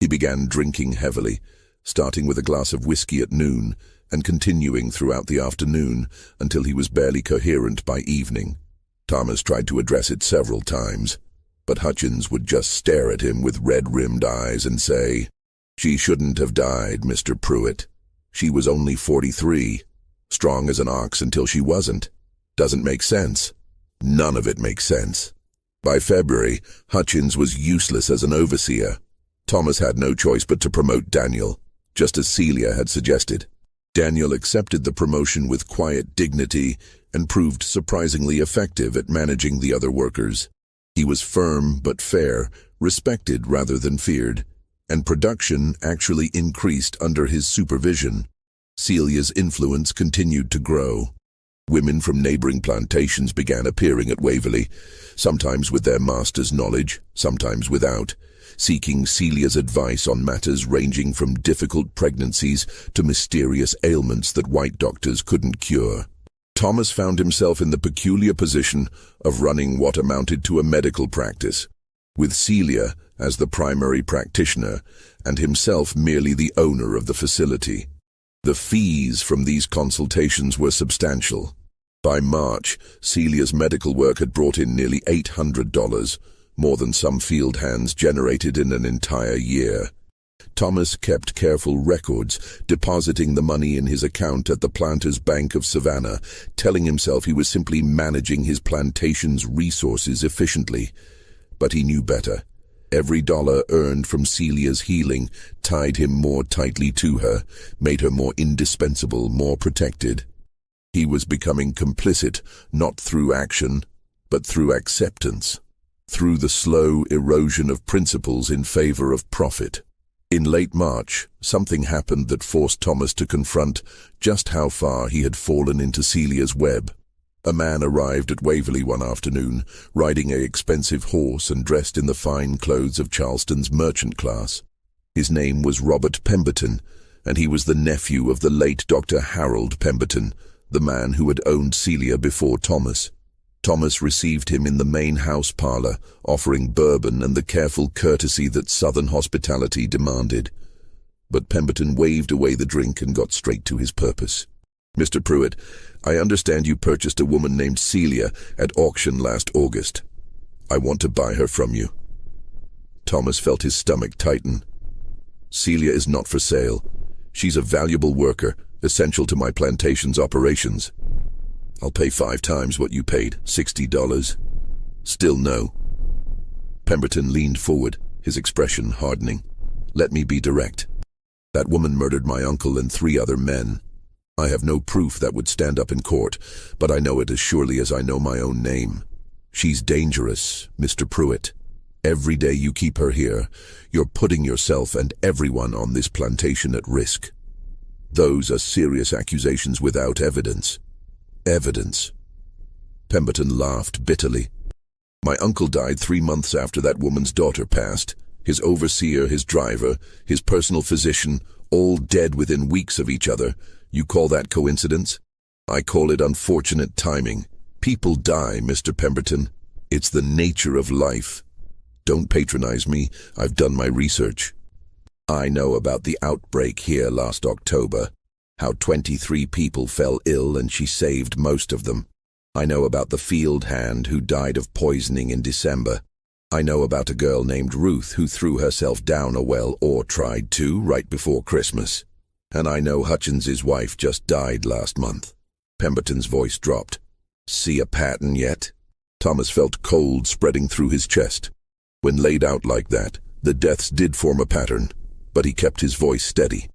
He began drinking heavily, starting with a glass of whiskey at noon, and continuing throughout the afternoon until he was barely coherent by evening. Thomas tried to address it several times, but Hutchins would just stare at him with red-rimmed eyes and say, "She shouldn't have died, Mr. Pruitt. She was only 43, strong as an ox until she wasn't. Doesn't make sense." None of it makes sense. By February, Hutchins was useless as an overseer. Thomas had no choice but to promote Daniel, just as Celia had suggested. Daniel accepted the promotion with quiet dignity and proved surprisingly effective at managing the other workers. He was firm but fair, respected rather than feared, and production actually increased under his supervision. Celia's influence continued to grow. Women from neighboring plantations began appearing at Waverley, sometimes with their master's knowledge, sometimes without, seeking Celia's advice on matters ranging from difficult pregnancies to mysterious ailments that white doctors couldn't cure. Thomas found himself in the peculiar position of running what amounted to a medical practice, with Celia as the primary practitioner and himself merely the owner of the facility. The fees from these consultations were substantial. By March, Celia's medical work had brought in nearly $800, more than some field hands generated in an entire year. Thomas kept careful records, depositing the money in his account at the Planters Bank of Savannah, telling himself he was simply managing his plantation's resources efficiently. But he knew better. Every dollar earned from Celia's healing tied him more tightly to her, made her more indispensable, more protected. He was becoming complicit, not through action, but through acceptance, through the slow erosion of principles in favor of profit. In late March, something happened that forced Thomas to confront just how far he had fallen into Celia's web. A man arrived at Waverley one afternoon, riding an expensive horse and dressed in the fine clothes of Charleston's merchant class. His name was Robert Pemberton, and he was the nephew of the late Dr. Harold Pemberton, the man who had owned Celia before Thomas. Thomas received him in the main house parlor, offering bourbon and the careful courtesy that Southern hospitality demanded. But Pemberton waved away the drink and got straight to his purpose. "Mr. Pruitt, I understand you purchased a woman named Celia at auction last August. I want to buy her from you." Thomas felt his stomach tighten. "Celia is not for sale. She's a valuable worker, essential to my plantation's operations." I'll pay 5 times what you paid, $60. Still no. Pemberton leaned forward, his expression hardening. Let me be direct. That woman murdered my uncle and 3 other men. I have no proof that would stand up in court, but I know it as surely as I know my own name. She's dangerous, Mr. Pruitt. Every day you keep her here, you're putting yourself and everyone on this plantation at risk. Those are serious accusations without evidence. Evidence. Pemberton laughed bitterly. My uncle died 3 months after that woman's daughter passed. His overseer, his driver, his personal physician, all dead within weeks of each other. You call that coincidence? I call it unfortunate timing. People die, Mr. Pemberton. It's the nature of life. Don't patronize me. I've done my research. I know about the outbreak here last October, how 23 people fell ill and she saved most of them. I know about the field hand who died of poisoning in December. I know about a girl named Ruth who threw herself down a well, or tried to, right before Christmas. And I know Hutchins's wife just died last month. Pemberton's voice dropped. See a pattern yet? Thomas felt cold spreading through his chest. When laid out like that, the deaths did form a pattern, but he kept his voice steady.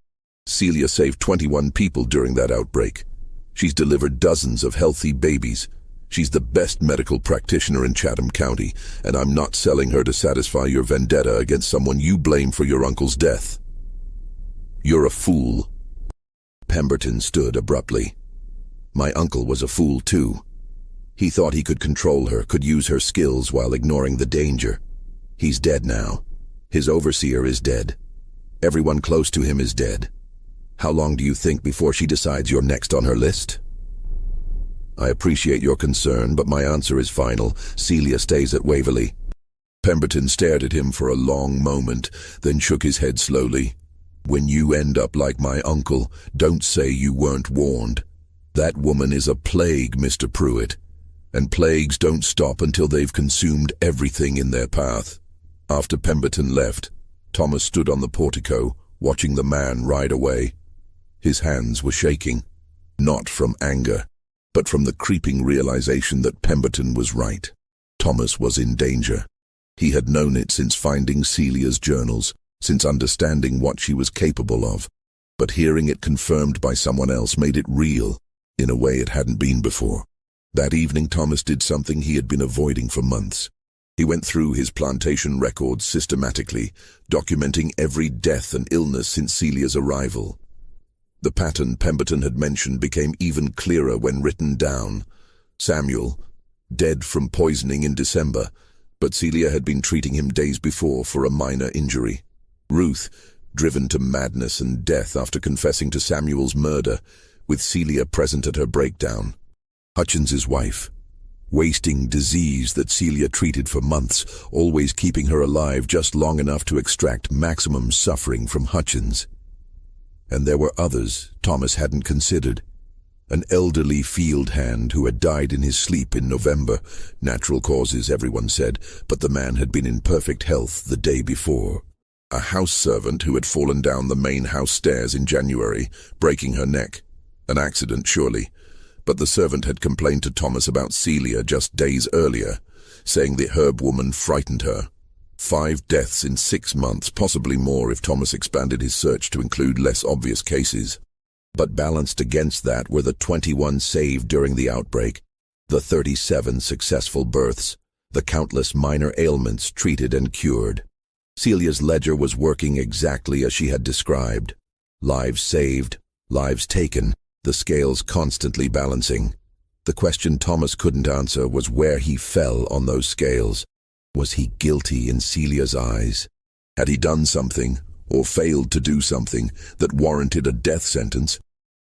Celia saved 21 people during that outbreak. She's delivered dozens of healthy babies. She's the best medical practitioner in Chatham County, and I'm not selling her to satisfy your vendetta against someone you blame for your uncle's death. You're a fool. Pemberton stood abruptly. My uncle was a fool too. He thought he could control her, could use her skills while ignoring the danger. He's dead now. His overseer is dead. Everyone close to him is dead. How long do you think before she decides you're next on her list? I appreciate your concern, but my answer is final. Celia stays at Waverly. Pemberton stared at him for a long moment, then shook his head slowly. When you end up like my uncle, don't say you weren't warned. That woman is a plague, Mr. Pruitt, and plagues don't stop until they've consumed everything in their path. After Pemberton left, Thomas stood on the portico, watching the man ride away. His hands were shaking, not from anger, but from the creeping realization that Pemberton was right. Thomas was in danger. He had known it since finding Celia's journals, since understanding what she was capable of, but hearing it confirmed by someone else made it real, in a way it hadn't been before. That evening Thomas did something he had been avoiding for months. He went through his plantation records systematically, documenting every death and illness since Celia's arrival. The pattern Pemberton had mentioned became even clearer when written down. Samuel, dead from poisoning in December, but Celia had been treating him days before for a minor injury. Ruth, driven to madness and death after confessing to Samuel's murder, with Celia present at her breakdown. Hutchins's wife, wasting disease that Celia treated for months, always keeping her alive just long enough to extract maximum suffering from Hutchins. And there were others Thomas hadn't considered. An elderly field hand who had died in his sleep in November. Natural causes, everyone said, but the man had been in perfect health the day before. A house servant who had fallen down the main house stairs in January, breaking her neck. An accident, surely. But the servant had complained to Thomas about Celia just days earlier, saying the herb woman frightened her. 5 deaths in 6 months, possibly more if Thomas expanded his search to include less obvious cases. But balanced against that were the 21 saved during the outbreak, the 37 successful births, the countless minor ailments treated and cured. Celia's ledger was working exactly as she had described. Lives saved, lives taken, the scales constantly balancing. The question Thomas couldn't answer was where he fell on those scales. Was he guilty in Celia's eyes? Had he done something, or failed to do something, that warranted a death sentence?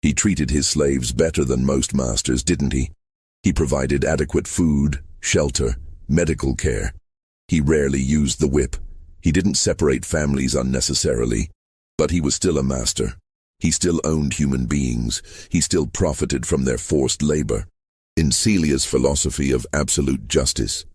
He treated his slaves better than most masters, didn't he? He provided adequate food, shelter, medical care. He rarely used the whip. He didn't separate families unnecessarily. But he was still a master. He still owned human beings. He still profited from their forced labor. In Celia's philosophy of absolute justice,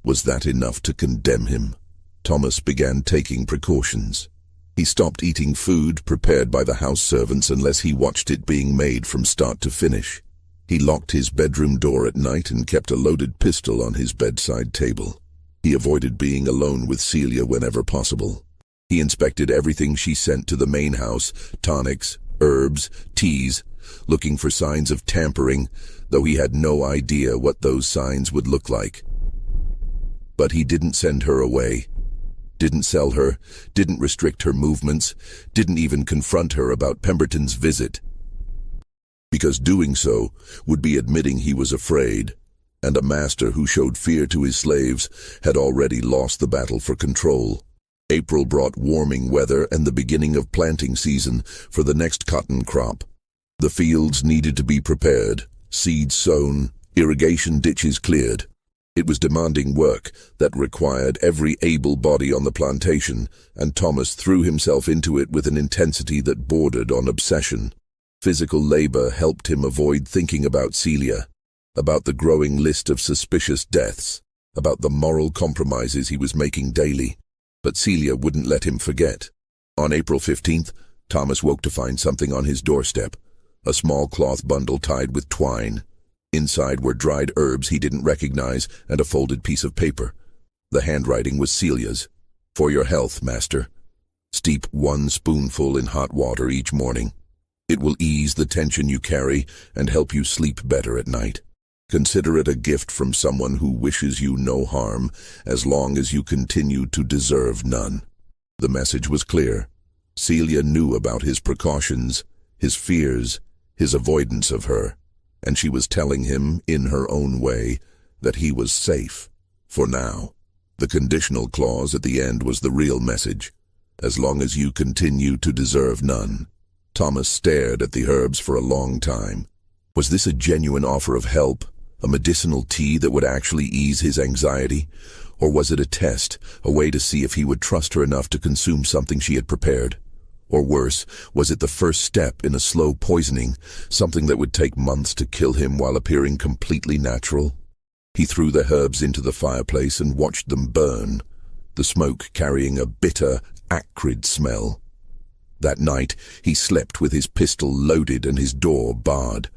was that enough to condemn him? Thomas began taking precautions. He stopped eating food prepared by the house servants unless he watched it being made from start to finish. He locked his bedroom door at night and kept a loaded pistol on his bedside table. He avoided being alone with Celia whenever possible. He inspected everything she sent to the main house, tonics, herbs, teas, looking for signs of tampering, though he had no idea what those signs would look like. But he didn't send her away, didn't sell her, didn't restrict her movements, didn't even confront her about Pemberton's visit. Because doing so would be admitting he was afraid, and a master who showed fear to his slaves had already lost the battle for control. April brought warming weather and the beginning of planting season for the next cotton crop. The fields needed to be prepared, seeds sown, irrigation ditches cleared. It was demanding work that required every able body on the plantation, and Thomas threw himself into it with an intensity that bordered on obsession. Physical labor helped him avoid thinking about Celia, about the growing list of suspicious deaths, about the moral compromises he was making daily. But Celia wouldn't let him forget. On April 15th, Thomas woke to find something on his doorstep, a small cloth bundle tied with twine. Inside were dried herbs he didn't recognize and a folded piece of paper. The handwriting was Celia's. "For your health, master. Steep 1 spoonful in hot water each morning. It will ease the tension you carry and help you sleep better at night. Consider it a gift from someone who wishes you no harm, as long as you continue to deserve none." The message was clear. Celia knew about his precautions, his fears, his avoidance of her, and she was telling him, in her own way, that he was safe, for now. The conditional clause at the end was the real message. As long as you continue to deserve none. Thomas stared at the herbs for a long time. Was this a genuine offer of help? A medicinal tea that would actually ease his anxiety? Or was it a test, a way to see if he would trust her enough to consume something she had prepared? Or worse, was it the first step in a slow poisoning, something that would take months to kill him while appearing completely natural? He threw the herbs into the fireplace and watched them burn, the smoke carrying a bitter, acrid smell. That night, he slept with his pistol loaded and his door barred.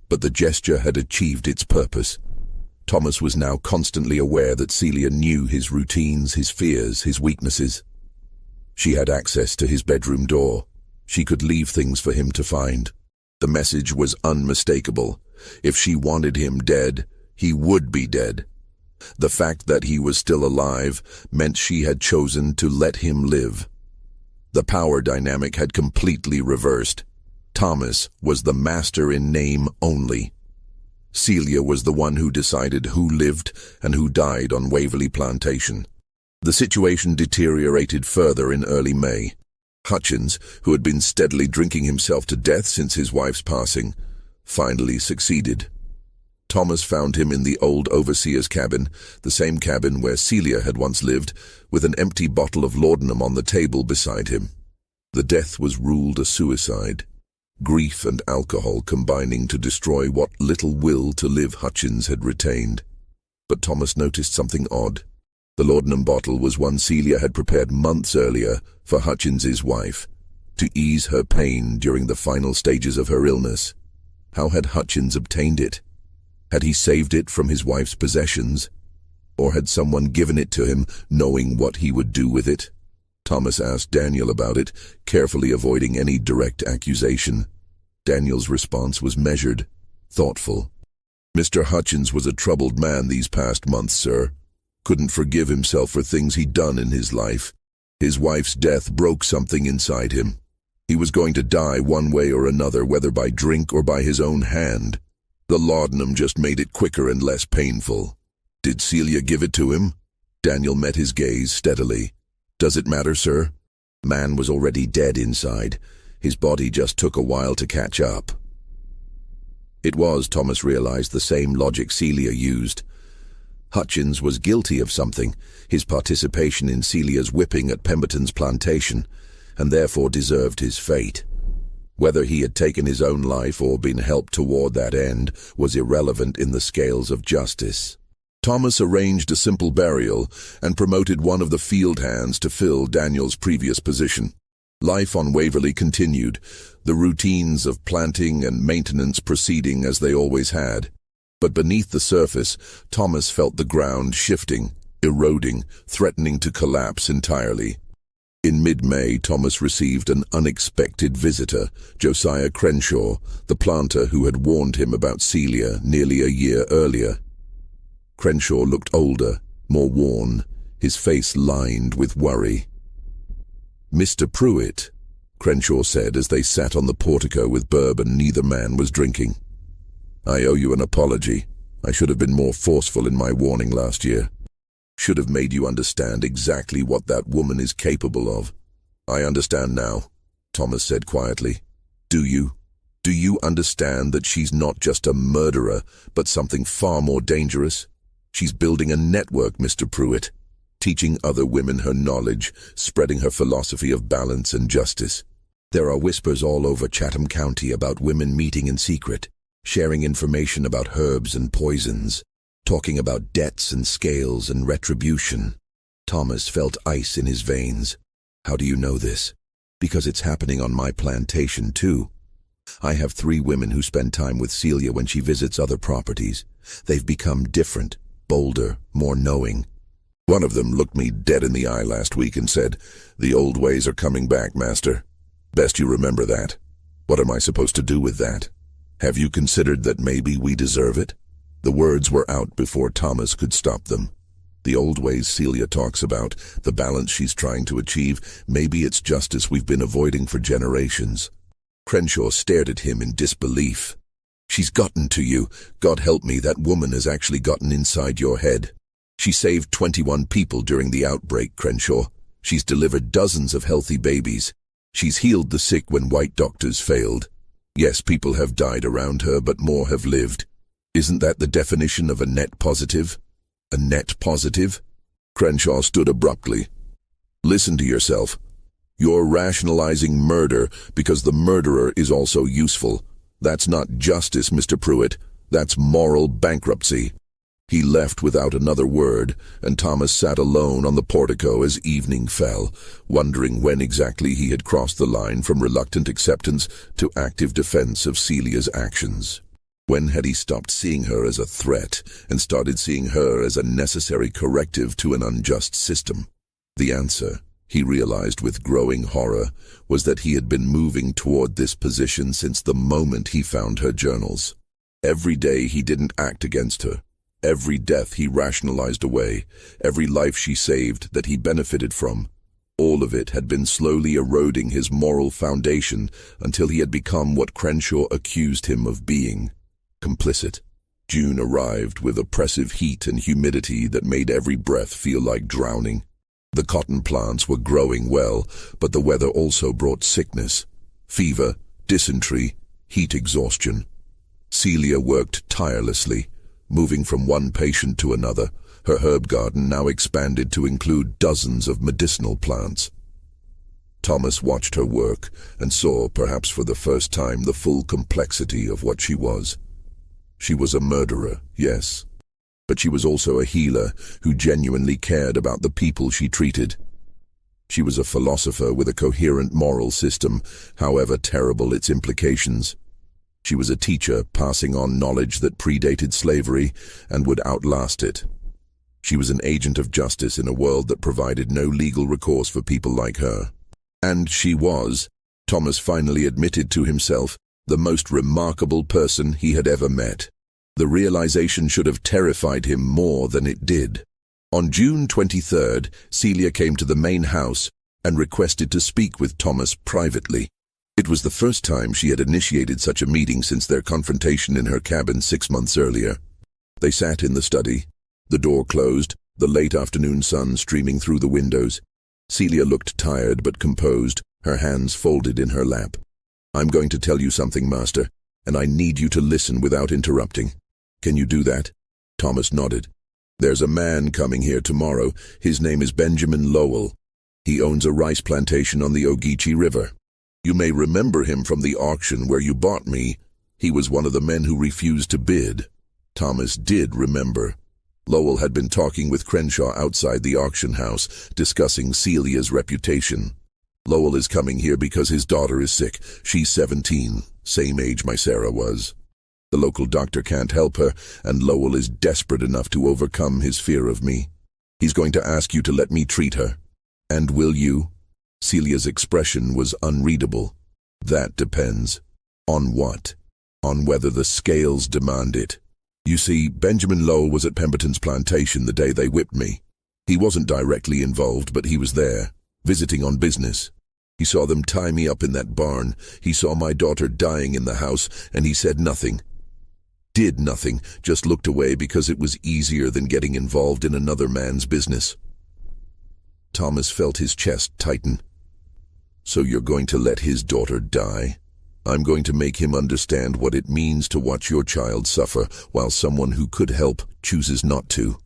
But the gesture had achieved its purpose. Thomas was now constantly aware that Celia knew his routines, his fears, his weaknesses. She had access to his bedroom door. She could leave things for him to find. The message was unmistakable. If she wanted him dead, he would be dead. The fact that he was still alive meant she had chosen to let him live. The power dynamic had completely reversed. Thomas was the master in name only. Celia was the one who decided who lived and who died on Waverly Plantation. The situation deteriorated further in early May. Hutchins, who had been steadily drinking himself to death since his wife's passing, finally succeeded. Thomas found him in the old overseer's cabin, the same cabin where Celia had once lived, with an empty bottle of laudanum on the table beside him. The death was ruled a suicide. Grief and alcohol combining to destroy what little will to live Hutchins had retained. But Thomas noticed something odd. The laudanum bottle was one Celia had prepared months earlier for Hutchins's wife, to ease her pain during the final stages of her illness. How had Hutchins obtained it? Had he saved it from his wife's possessions? Or had someone given it to him, knowing what he would do with it? Thomas asked Daniel about it, carefully avoiding any direct accusation. Daniel's response was measured, thoughtful. "Mr. Hutchins was a troubled man these past months, sir. Couldn't forgive himself for things he'd done in his life. His wife's death broke something inside him. He was going to die one way or another, whether by drink or by his own hand. The laudanum just made it quicker and less painful." "Did Celia give it to him?" Daniel met his gaze steadily. "Does it matter, sir?" Man was already dead inside. His body just took a while to catch up. It was, Thomas realized, the same logic Celia used. Hutchins was guilty of something, his participation in Celia's whipping at Pemberton's plantation, and therefore deserved his fate. Whether he had taken his own life or been helped toward that end was irrelevant in the scales of justice. Thomas arranged a simple burial and promoted one of the field hands to fill Daniel's previous position. Life on Waverley continued, the routines of planting and maintenance proceeding as they always had. But beneath the surface, Thomas felt the ground shifting, eroding, threatening to collapse entirely. In mid-May, Thomas received an unexpected visitor, Josiah Crenshaw, the planter who had warned him about Celia nearly a year earlier. Crenshaw looked older, more worn, his face lined with worry. "Mr. Pruitt," Crenshaw said as they sat on the portico with bourbon neither man was drinking. "I owe you an apology. I should have been more forceful in my warning last year. Should have made you understand exactly what that woman is capable of." "I understand now," Thomas said quietly. "Do you? Do you understand that she's not just a murderer, but something far more dangerous? She's building a network, Mr. Pruitt, teaching other women her knowledge, spreading her philosophy of balance and justice. There are whispers all over Chatham County about women meeting in secret, sharing information about herbs and poisons, talking about debts and scales and retribution." Thomas felt ice in his veins. "How do you know this?" "Because it's happening on my plantation, too. I have 3 women who spend time with Celia when she visits other properties. They've become different, bolder, more knowing. One of them looked me dead in the eye last week and said, 'The old ways are coming back, master. Best you remember that.' What am I supposed to do with that? Have you considered that maybe we deserve it?" The words were out before Thomas could stop them. The old ways Celia talks about, the balance she's trying to achieve, maybe it's justice we've been avoiding for generations. Crenshaw stared at him in disbelief. "She's gotten to you. God help me, that woman has actually gotten inside your head. She saved 21 people during the outbreak, Crenshaw. She's delivered dozens of healthy babies. She's healed the sick when white doctors failed. Yes, people have died around her, but more have lived. Isn't that the definition of a net positive? A net positive?" Crenshaw stood abruptly. "Listen to yourself. You're rationalizing murder because the murderer is also useful. That's not justice, Mr. Pruitt. That's moral bankruptcy." He left without another word, and Thomas sat alone on the portico as evening fell, wondering when exactly he had crossed the line from reluctant acceptance to active defense of Celia's actions. When had he stopped seeing her as a threat and started seeing her as a necessary corrective to an unjust system? The answer, he realized with growing horror, was that he had been moving toward this position since the moment he found her journals. Every day he didn't act against her. Every death he rationalized away, every life she saved that he benefited from. All of it had been slowly eroding his moral foundation until he had become what Crenshaw accused him of being. Complicit. June arrived with oppressive heat and humidity that made every breath feel like drowning. The cotton plants were growing well, but the weather also brought sickness, fever, dysentery, heat exhaustion. Celia worked tirelessly, moving from one patient to another. Her herb garden now expanded to include dozens of medicinal plants. Thomas watched her work and saw, perhaps for the first time, the full complexity of what she was. She was a murderer, yes, but she was also a healer who genuinely cared about the people she treated. She was a philosopher with a coherent moral system, however terrible its implications. She was a teacher passing on knowledge that predated slavery and would outlast it. She was an agent of justice in a world that provided no legal recourse for people like her. And she was, Thomas finally admitted to himself, the most remarkable person he had ever met. The realization should have terrified him more than it did. On June 23rd, Celia came to the main house and requested to speak with Thomas privately. It was the first time she had initiated such a meeting since their confrontation in her cabin 6 months earlier. They sat in the study, the door closed, the late afternoon sun streaming through the windows. Celia looked tired but composed, her hands folded in her lap. "I'm going to tell you something, Master, and I need you to listen without interrupting. Can you do that?" Thomas nodded. "There's a man coming here tomorrow. His name is Benjamin Lowell. He owns a rice plantation on the Ogeechee River. You may remember him from the auction where you bought me. He was one of the men who refused to bid." Thomas did remember. Lowell had been talking with Crenshaw outside the auction house, discussing Celia's reputation. Lowell is coming here because his daughter is sick. She's 17, same age my Sarah was. The local doctor can't help her, and Lowell is desperate enough to overcome his fear of me. He's going to ask you to let me treat her. And will you? Celia's expression was unreadable. That depends. On what? On whether the scales demand it. You see, Benjamin Lowell was at Pemberton's plantation the day they whipped me. He wasn't directly involved, but he was there, visiting on business. He saw them tie me up in that barn. He saw my daughter dying in the house, and he said nothing. Did nothing, just looked away because it was easier than getting involved in another man's business. Thomas felt his chest tighten. So you're going to let his daughter die? I'm going to make him understand what it means to watch your child suffer while someone who could help chooses not to.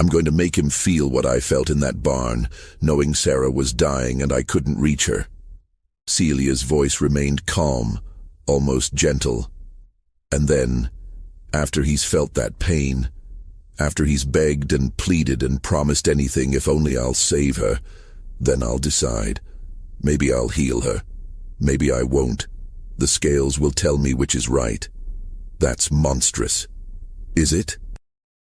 I'm going to make him feel what I felt in that barn, knowing Sarah was dying and I couldn't reach her. Celia's voice remained calm, almost gentle. And then, after he's felt that pain, after he's begged and pleaded and promised anything if only I'll save her, then I'll decide. Maybe I'll heal her. Maybe I won't. The scales will tell me which is right. That's monstrous. Is it?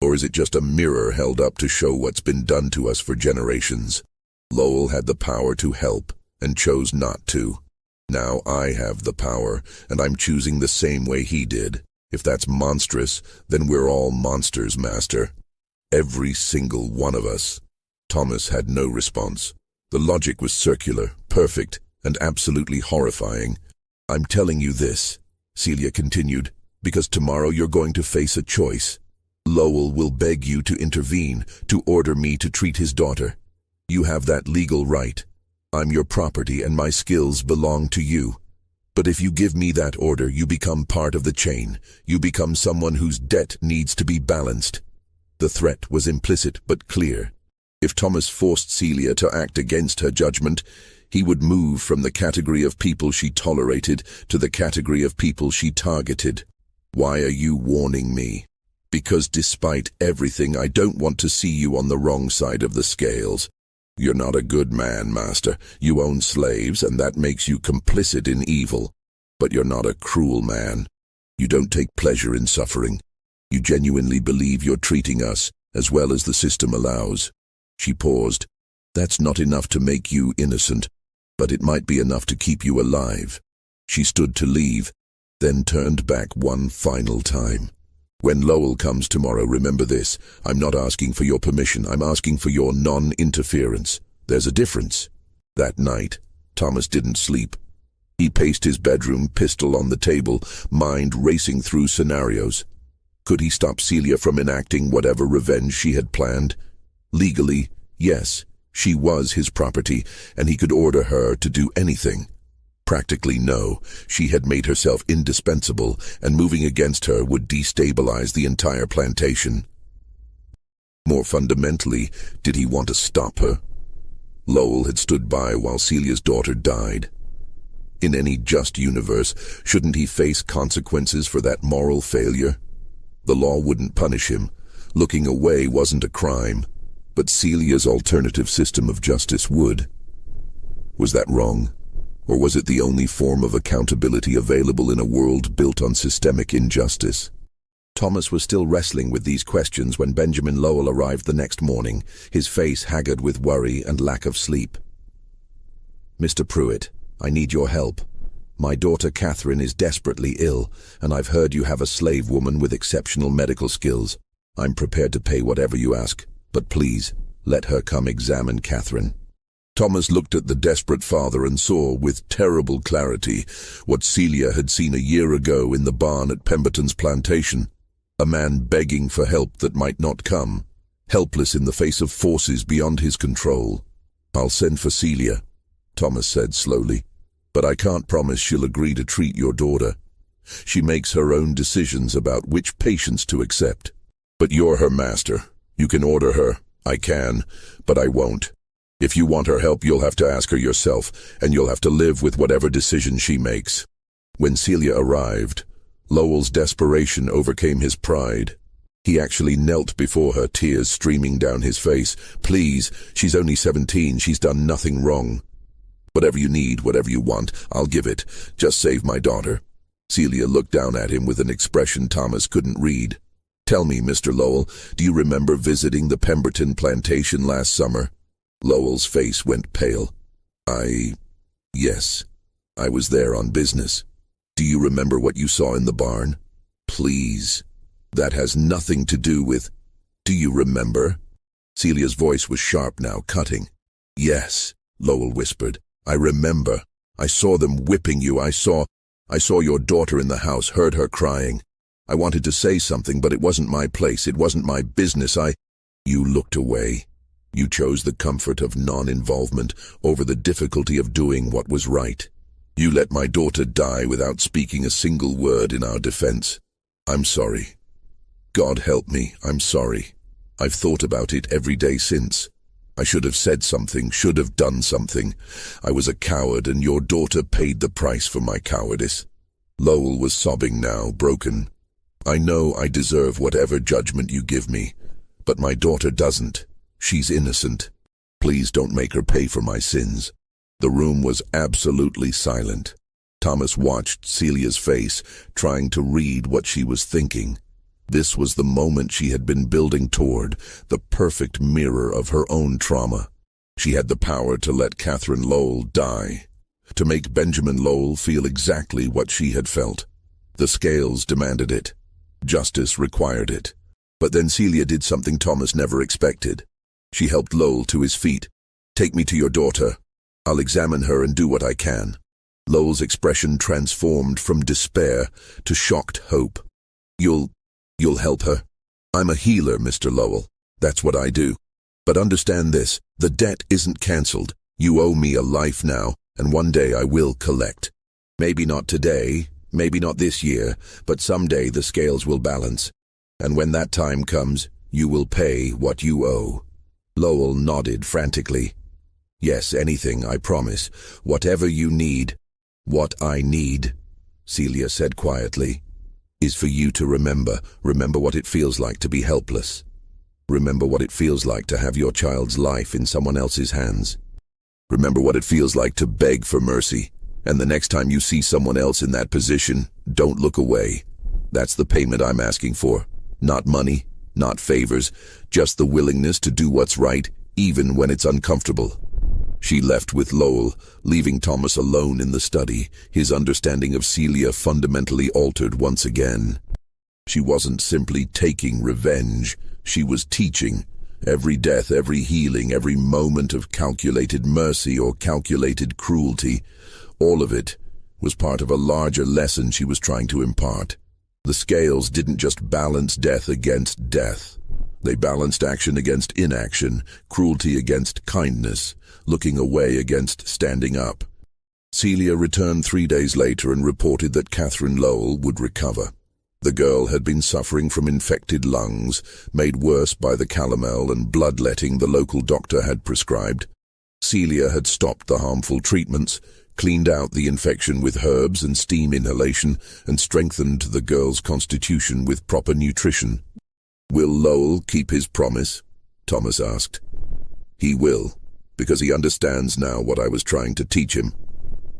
Or is it just a mirror held up to show what's been done to us for generations? Lowell had the power to help and chose not to. Now I have the power, and I'm choosing the same way he did. If that's monstrous, then we're all monsters, Master. Every single one of us. Thomas had no response. The logic was circular, perfect, and absolutely horrifying. I'm telling you this, Celia continued, because tomorrow you're going to face a choice. Lowell will beg you to intervene, to order me to treat his daughter. You have that legal right. I'm your property and my skills belong to you. But if you give me that order, you become part of the chain. You become someone whose debt needs to be balanced. The threat was implicit but clear. If Thomas forced Celia to act against her judgment, he would move from the category of people she tolerated to the category of people she targeted. Why are you warning me? Because despite everything, I don't want to see you on the wrong side of the scales. You're not a good man, Master. You own slaves, and that makes you complicit in evil. But you're not a cruel man. You don't take pleasure in suffering. You genuinely believe you're treating us as well as the system allows. She paused. That's not enough to make you innocent, but it might be enough to keep you alive. She stood to leave, then turned back one final time. When Lowell comes tomorrow, remember this. I'm not asking for your permission. I'm asking for your non-interference. There's a difference. That night, Thomas didn't sleep. He paced his bedroom, pistol on the table, mind racing through scenarios. Could he stop Celia from enacting whatever revenge she had planned? Legally, yes, she was his property, and he could order her to do anything. Practically no, she had made herself indispensable, and moving against her would destabilize the entire plantation. More fundamentally, did he want to stop her? Lowell had stood by while Celia's daughter died. In any just universe, shouldn't he face consequences for that moral failure? The law wouldn't punish him. Looking away wasn't a crime. But Celia's alternative system of justice would. Was that wrong? Or was it the only form of accountability available in a world built on systemic injustice? Thomas was still wrestling with these questions when Benjamin Lowell arrived the next morning, his face haggard with worry and lack of sleep. Mr. Pruitt, I need your help. My daughter Catherine is desperately ill, and I've heard you have a slave woman with exceptional medical skills. I'm prepared to pay whatever you ask. But please, let her come examine Catherine. Thomas looked at the desperate father and saw, with terrible clarity, what Celia had seen a year ago in the barn at Pemberton's plantation. A man begging for help that might not come, helpless in the face of forces beyond his control. I'll send for Celia, Thomas said slowly, but I can't promise she'll agree to treat your daughter. She makes her own decisions about which patients to accept. But you're her master. You can order her. I can, but I won't. If you want her help, you'll have to ask her yourself, and you'll have to live with whatever decision she makes. When Celia arrived, Lowell's desperation overcame his pride. He actually knelt before her, tears streaming down his face. Please, she's only 17, she's done nothing wrong. Whatever you need, whatever you want, I'll give it. Just save my daughter." Celia looked down at him with an expression Thomas couldn't read. "Tell me, Mr. Lowell, do you remember visiting the Pemberton Plantation last summer?" Lowell's face went pale. Yes. I was there on business." "Do you remember what you saw in the barn?" "Please. That has nothing to do with—" "Do you remember?" Celia's voice was sharp now, cutting. "Yes," Lowell whispered. "I remember. I saw them whipping you. I saw your daughter in the house, heard her crying. I wanted to say something, but it wasn't my place. It wasn't my business. You looked away. You chose the comfort of non-involvement over the difficulty of doing what was right. You let my daughter die without speaking a single word in our defense. I'm sorry. God help me, I'm sorry. I've thought about it every day since. I should have said something, should have done something. I was a coward, and your daughter paid the price for my cowardice." Lowell was sobbing now, broken. "I know I deserve whatever judgment you give me, but my daughter doesn't. She's innocent. Please don't make her pay for my sins." The room was absolutely silent. Thomas watched Celia's face, trying to read what she was thinking. This was the moment she had been building toward, the perfect mirror of her own trauma. She had the power to let Catherine Lowell die, to make Benjamin Lowell feel exactly what she had felt. The scales demanded it. Justice required it. But then Celia did something Thomas never expected. She helped Lowell to his feet. "Take me to your daughter. I'll examine her and do what I can." Lowell's expression transformed from despair to shocked hope. You'll help her? "I'm a healer, Mr. Lowell. That's what I do. But understand this, the debt isn't cancelled. You owe me a life now, and one day I will collect. Maybe not today, maybe not this year, but someday the scales will balance. And when that time comes, you will pay what you owe." Lowell nodded frantically. "Yes, anything, I promise. Whatever you need." "What I need," Celia said quietly, "is for you to remember what it feels like to be helpless. Remember what it feels like to have your child's life in someone else's hands. Remember what it feels like to beg for mercy, and the next time you see someone else in that position, don't look away. That's the payment I'm asking for. Not money, not favors, just the willingness to do what's right, even when it's uncomfortable." She left with Lowell, leaving Thomas alone in the study, his understanding of Celia fundamentally altered once again. She wasn't simply taking revenge, she was teaching. Every death, every healing, every moment of calculated mercy or calculated cruelty, all of it was part of a larger lesson she was trying to impart. The scales didn't just balance death against death. They balanced action against inaction, cruelty against kindness, looking away against standing up. Celia returned 3 days later and reported that Catherine Lowell would recover. The girl had been suffering from infected lungs, made worse by the calomel and bloodletting the local doctor had prescribed. Celia had stopped the harmful treatments, cleaned out the infection with herbs and steam inhalation, and strengthened the girl's constitution with proper nutrition. "Will Lowell keep his promise?" Thomas asked. "He will, because he understands now what I was trying to teach him.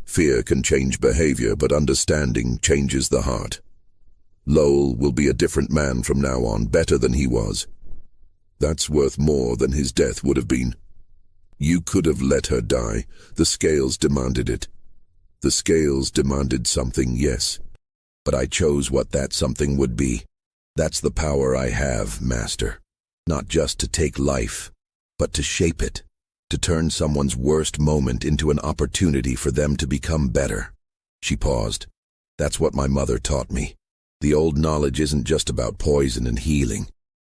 Fear can change behavior, but understanding changes the heart. Lowell will be a different man from now on, better than he was. That's worth more than his death would have been. You could have let her die. The scales demanded it. The scales demanded something, yes. But I chose what that something would be. That's the power I have, Master. Not just to take life, but to shape it. To turn someone's worst moment into an opportunity for them to become better." She paused. "That's what my mother taught me. The old knowledge isn't just about poison and healing.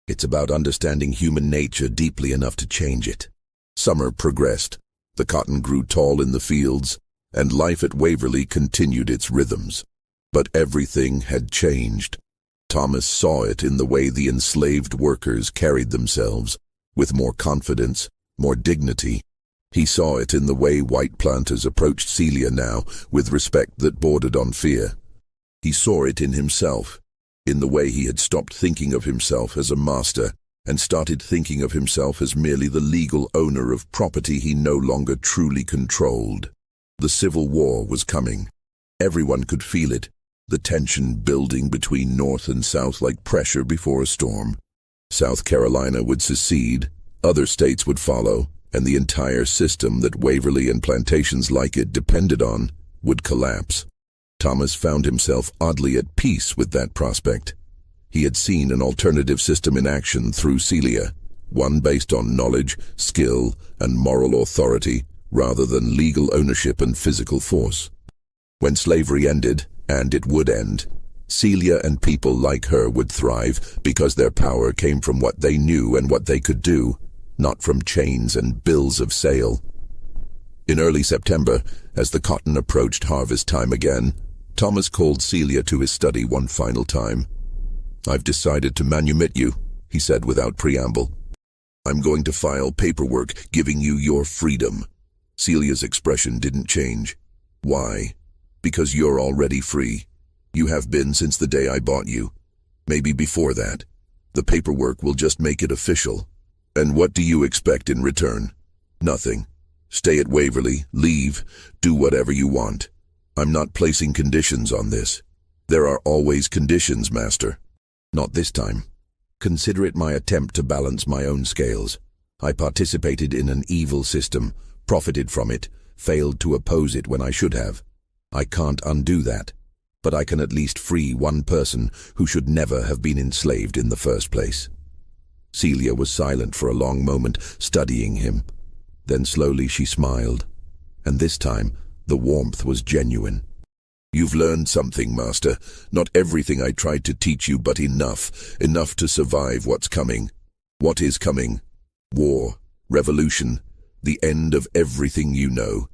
It's about understanding human nature deeply enough to change it." Summer progressed. The cotton grew tall in the fields, and life at Waverly continued its rhythms. But everything had changed. Thomas saw it in the way the enslaved workers carried themselves, with more confidence, more dignity. He saw it in the way white planters approached Celia now, with respect that bordered on fear. He saw it in himself, in the way he had stopped thinking of himself as a master and started thinking of himself as merely the legal owner of property he no longer truly controlled. The Civil War was coming. Everyone could feel it, the tension building between North and South like pressure before a storm. South Carolina would secede, other states would follow, and the entire system that Waverly and plantations like it depended on would collapse. Thomas found himself oddly at peace with that prospect. He had seen an alternative system in action through Celia, one based on knowledge, skill, and moral authority, rather than legal ownership and physical force. When slavery ended, and it would end, Celia and people like her would thrive because their power came from what they knew and what they could do, not from chains and bills of sale. In early September, as the cotton approached harvest time again, Thomas called Celia to his study one final time. "I've decided to manumit you," he said without preamble. "I'm going to file paperwork giving you your freedom." Celia's expression didn't change. "Why?" "Because you're already free. You have been since the day I bought you. Maybe before that. The paperwork will just make it official. And what do you expect in return? Nothing. Stay at Waverly, leave, do whatever you want. I'm not placing conditions on this. There are always conditions, Master." "Not this time. Consider it my attempt to balance my own scales. I participated in an evil system, profited from it, failed to oppose it when I should have. I can't undo that, but I can at least free one person who should never have been enslaved in the first place." Celia was silent for a long moment, studying him. Then slowly she smiled, and this time the warmth was genuine. "You've learned something, Master. Not everything I tried to teach you, but enough to survive what's coming." "What is coming?" "War, revolution, the end of everything you know.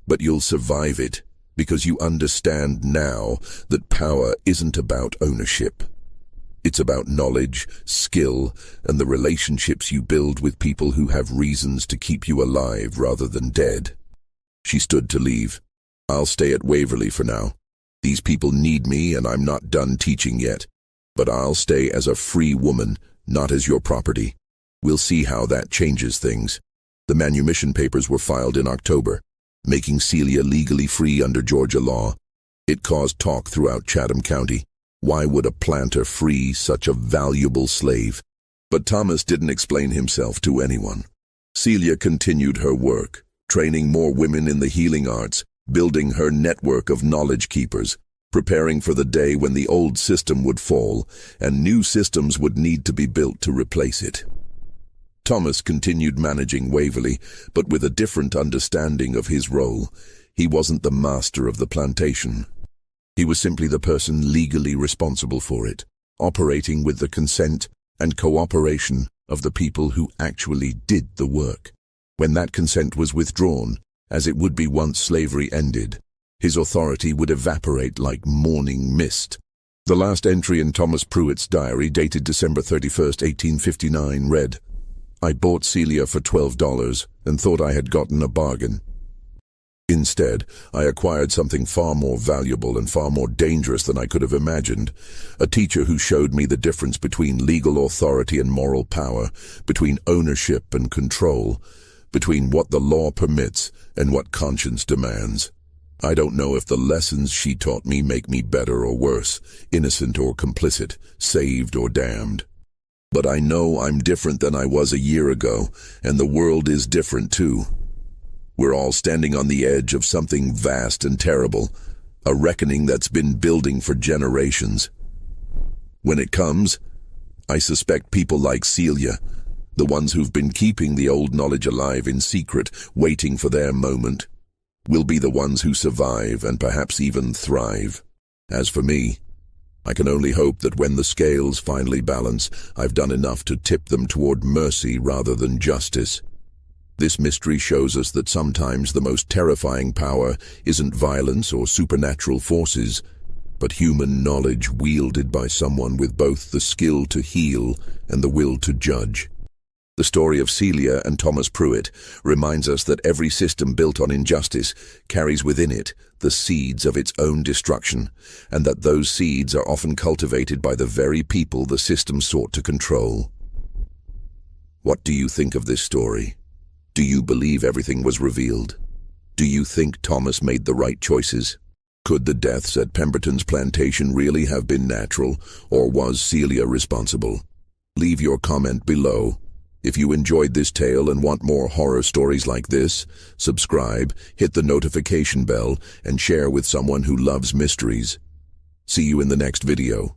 But you'll survive it, because you understand now that power isn't about ownership. It's about knowledge, skill, and the relationships you build with people who have reasons to keep you alive rather than dead." She stood to leave. "I'll stay at Waverly for now. These people need me and I'm not done teaching yet. But I'll stay as a free woman, not as your property. We'll see how that changes things." The manumission papers were filed in October, making Celia legally free under Georgia law. It caused talk throughout Chatham County. Why would a planter free such a valuable slave? But Thomas didn't explain himself to anyone. Celia continued her work, training more women in the healing arts, building her network of knowledge keepers, preparing for the day when the old system would fall and new systems would need to be built to replace it. Thomas continued managing Waverly, but with a different understanding of his role. He wasn't the master of the plantation. He was simply the person legally responsible for it, operating with the consent and cooperation of the people who actually did the work. When that consent was withdrawn, as it would be once slavery ended, his authority would evaporate like morning mist. The last entry in Thomas Pruitt's diary, dated December 31st, 1859, read, "I bought Celia for $12 and thought I had gotten a bargain. Instead, I acquired something far more valuable and far more dangerous than I could have imagined. A teacher who showed me the difference between legal authority and moral power, between ownership and control, between what the law permits and what conscience demands. I don't know if the lessons she taught me make me better or worse, innocent or complicit, saved or damned. But I know I'm different than I was a year ago, and the world is different too. We're all standing on the edge of something vast and terrible, a reckoning that's been building for generations. When it comes, I suspect people like Celia, the ones who've been keeping the old knowledge alive in secret, waiting for their moment, will be the ones who survive and perhaps even thrive. As for me, I can only hope that when the scales finally balance, I've done enough to tip them toward mercy rather than justice. This mystery shows us that sometimes the most terrifying power isn't violence or supernatural forces, but human knowledge wielded by someone with both the skill to heal and the will to judge. The story of Celia and Thomas Pruitt reminds us that every system built on injustice carries within it the seeds of its own destruction, and that those seeds are often cultivated by the very people the system sought to control. What do you think of this story? Do you believe everything was revealed? Do you think Thomas made the right choices? Could the deaths at Pemberton's plantation really have been natural, or was Celia responsible? Leave your comment below. If you enjoyed this tale and want more horror stories like this, subscribe, hit the notification bell, and share with someone who loves mysteries. See you in the next video.